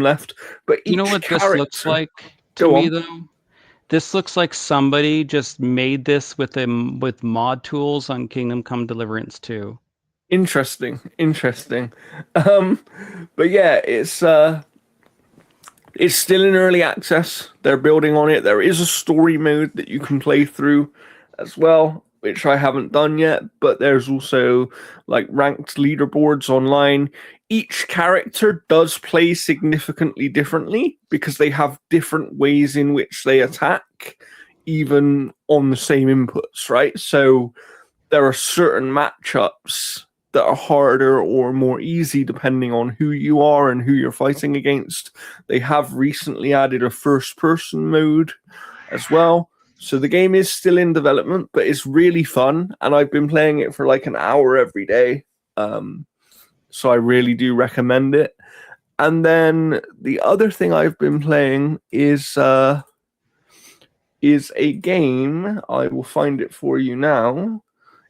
left. But each you know what this looks like to me though? This looks like somebody just made this with mod tools on Kingdom Come Deliverance 2. Interesting. But yeah, it's still in early access. They're building on it. There is a story mode that you can play through as well, which I haven't done yet, but there's also like ranked leaderboards online. Each character does play significantly differently because they have different ways in which they attack, even on the same inputs, right? So there are certain matchups that are harder or more easy depending on who you are and who you're fighting against. They have recently added a first-person mode as well. So the game is still in development, but it's really fun, and I've been playing it for like an hour every day. So I really do recommend it. And then the other thing I've been playing is a game. I will find it for you now.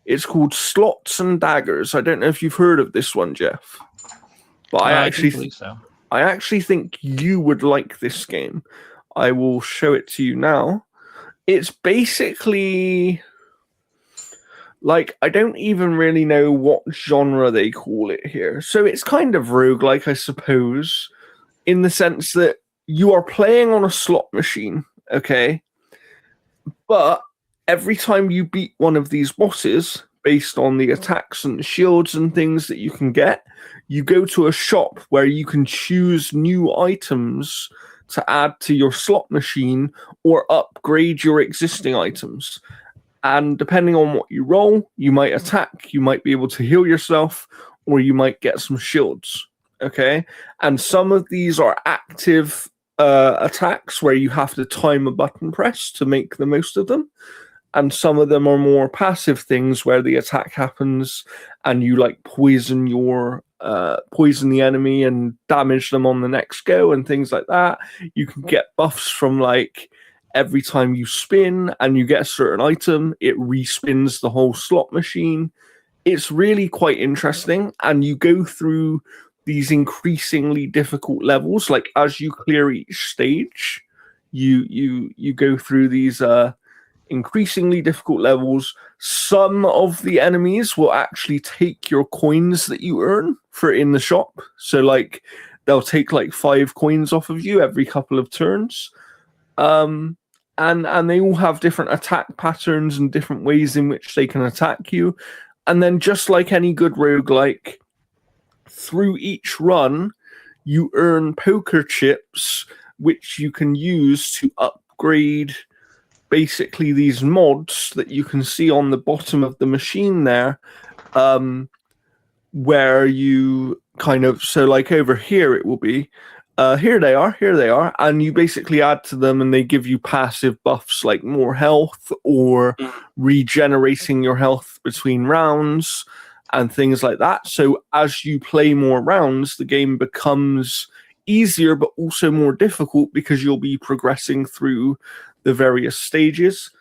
It's called Slots and Daggers. I don't know if you've heard of this one, Jeff. But I actually think you would like this game. I will show it to you now. It's basically like, I don't even really know what genre they call it here. So it's kind of roguelike, I suppose, in the sense that you are playing on a slot machine, okay? But every time you beat one of these bosses, based on the attacks and the shields and things that you can get, you go to a shop where you can choose new items to add to your slot machine or upgrade your existing items. And depending on what you roll, you might attack, you might be able to heal yourself, or you might get some shields, okay? And some of these are active attacks where you have to time a button press to make the most of them. And some of them are more passive things where the attack happens and you like poison the enemy and damage them on the next go and things like that. You can get buffs from like every time you spin and you get a certain item, it respins the whole slot machine. It's really quite interesting, and you go through these increasingly difficult levels. Like as you clear each stage, you go through these increasingly difficult levels. Some of the enemies will actually take your coins that you earn for in the shop. So like they'll take like 5 coins off of you every couple of turns. And they all have different attack patterns and different ways in which they can attack you. And then just like any good roguelike, through each run, you earn poker chips, which you can use to upgrade basically these mods that you can see on the bottom of the machine there, where you kind of, so like over here it will be, here they are, and you basically add to them and they give you passive buffs like more health or regenerating your health between rounds and things like that. So as you play more rounds, the game becomes easier but also more difficult because you'll be progressing through the various stages.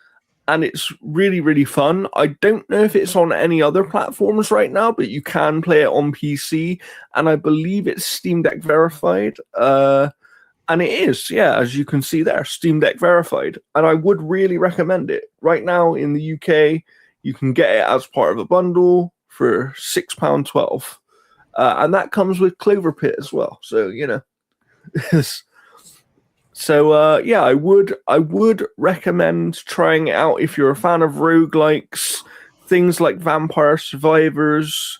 And it's really, really fun. I don't know if it's on any other platforms right now, but you can play it on PC, and I believe it's Steam Deck verified. And it is, yeah, as you can see there, Steam Deck verified. And I would really recommend it. Right now in the UK, you can get it as part of a bundle for £6.12. And that comes with Clover Pit as well. So, you know. So yeah, I would recommend trying it out if you're a fan of roguelikes, things like Vampire Survivors,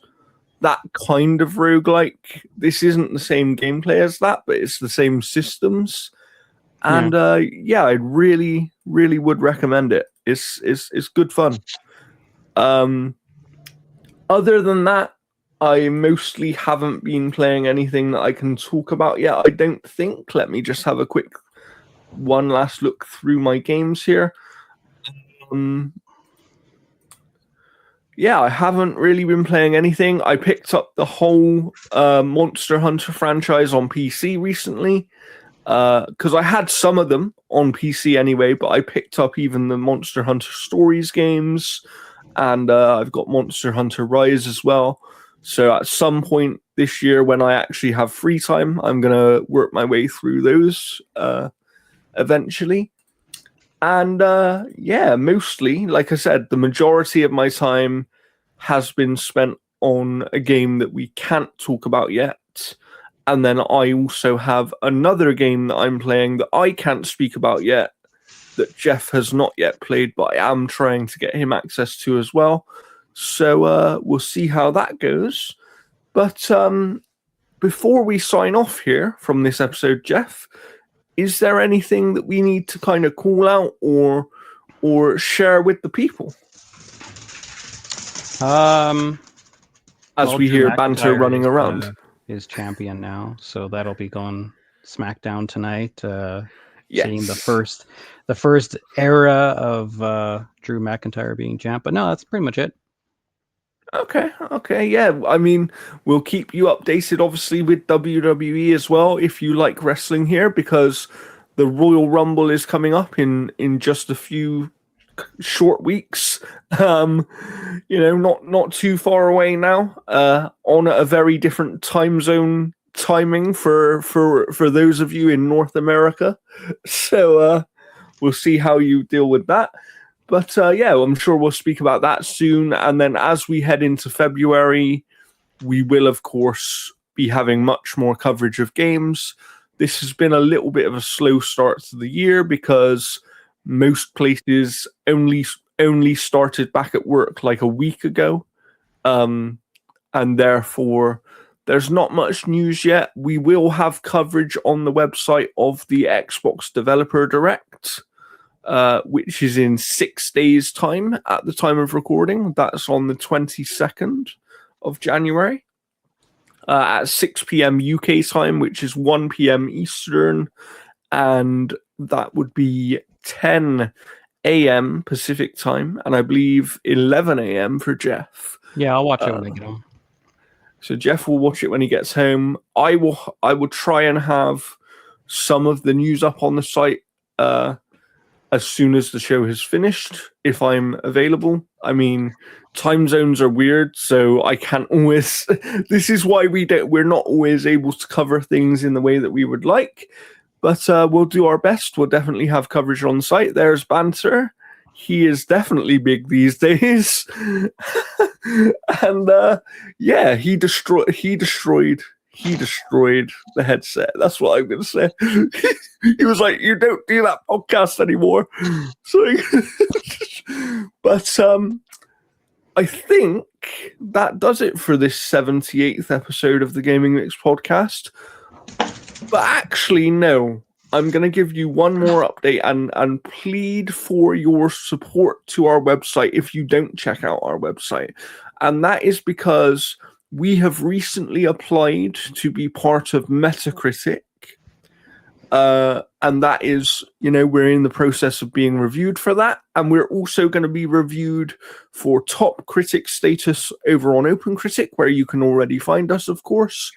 that kind of roguelike. This isn't the same gameplay as that, but it's the same systems. And yeah, I really, really would recommend it. It's good fun. Other than that, I mostly haven't been playing anything that I can talk about yet, I don't think. Let me just have a quick one last look through my games here. Yeah, I haven't really been playing anything. I picked up the whole Monster Hunter franchise on PC recently, because I had some of them on PC anyway, but I picked up even the Monster Hunter Stories games, and I've got Monster Hunter Rise as well. So at some point this year, when I actually have free time, I'm going to work my way through those eventually. And yeah, mostly, like I said, the majority of my time has been spent on a game that we can't talk about yet. And then I also have another game that I'm playing that I can't speak about yet, that Jeff has not yet played, but I am trying to get him access to as well. So we'll see how that goes. But before we sign off here from this episode, Jeff, is there anything that we need to kind of call out or share with the people? As we hear banter running around. Is champion now, so that'll be going SmackDown tonight. Yes. Seeing the first era of Drew McIntyre being champ. But no, that's pretty much it. Okay, yeah. I mean, we'll keep you updated, obviously, with WWE as well, if you like wrestling here, because the Royal Rumble is coming up in just a few short weeks. You know, not too far away now. On a very different time zone timing for those of you in North America. So we'll see how you deal with that. But yeah, I'm sure we'll speak about that soon. And then as we head into February, we will, of course, be having much more coverage of games. This has been a little bit of a slow start to the year because most places only started back at work like a week ago. And therefore, there's not much news yet. We will have coverage on the website of the Xbox Developer Direct, which is in 6 days' time at the time of recording. That's on the 22nd of January at 6 p.m. UK time, which is 1 p.m. Eastern, and that would be 10 a.m. Pacific time, and I believe 11 a.m. for Jeff. Yeah, I'll watch it when I get home. So Jeff will watch it when he gets home. I will try and have some of the news up on the site as soon as the show has finished, if I'm available. I mean, time zones are weird, so I can't always. This is why we're not always able to cover things in the way that we would like. But we'll do our best. We'll definitely have coverage on site. There's Banter. He is definitely big these days. And yeah, he destroyed the headset. That's what I'm going to say. He was like, "You don't do that podcast anymore." So, but I think that does it for this 78th episode of the Gaming Mix podcast. But actually, no. I'm going to give you one more update and plead for your support to our website if you don't check out our website. And that is because we have recently applied to be part of Metacritic. And that is, we're in the process of being reviewed for that. And we're also going to be reviewed for top critic status over on OpenCritic, where you can already find us, of course.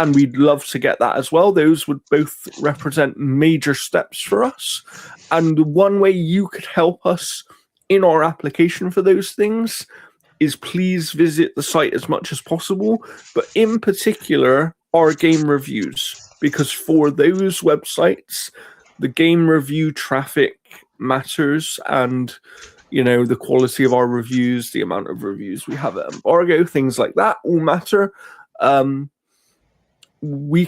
And we'd love to get that as well. Those would both represent major steps for us. And one way you could help us in our application for those things is please visit the site as much as possible, but in particular, our game reviews. Because for those websites, the game review traffic matters, and the quality of our reviews, the amount of reviews we have at Embargo, things like that all matter. You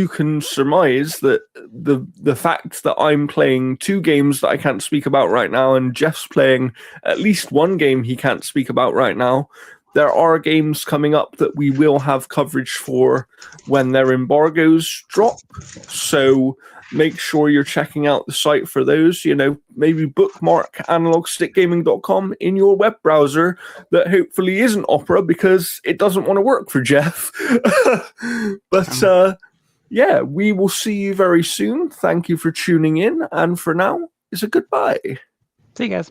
can surmise that the fact that I'm playing 2 games that I can't speak about right now, and Jeff's playing at least 1 game he can't speak about right now, there are games coming up that we will have coverage for when their embargoes drop. So make sure you're checking out the site for those. Maybe bookmark analogstickgaming.com in your web browser that hopefully isn't Opera, because it doesn't want to work for Jeff. But yeah, we will see you very soon. Thank you for tuning in. And for now, it's a goodbye. See you guys.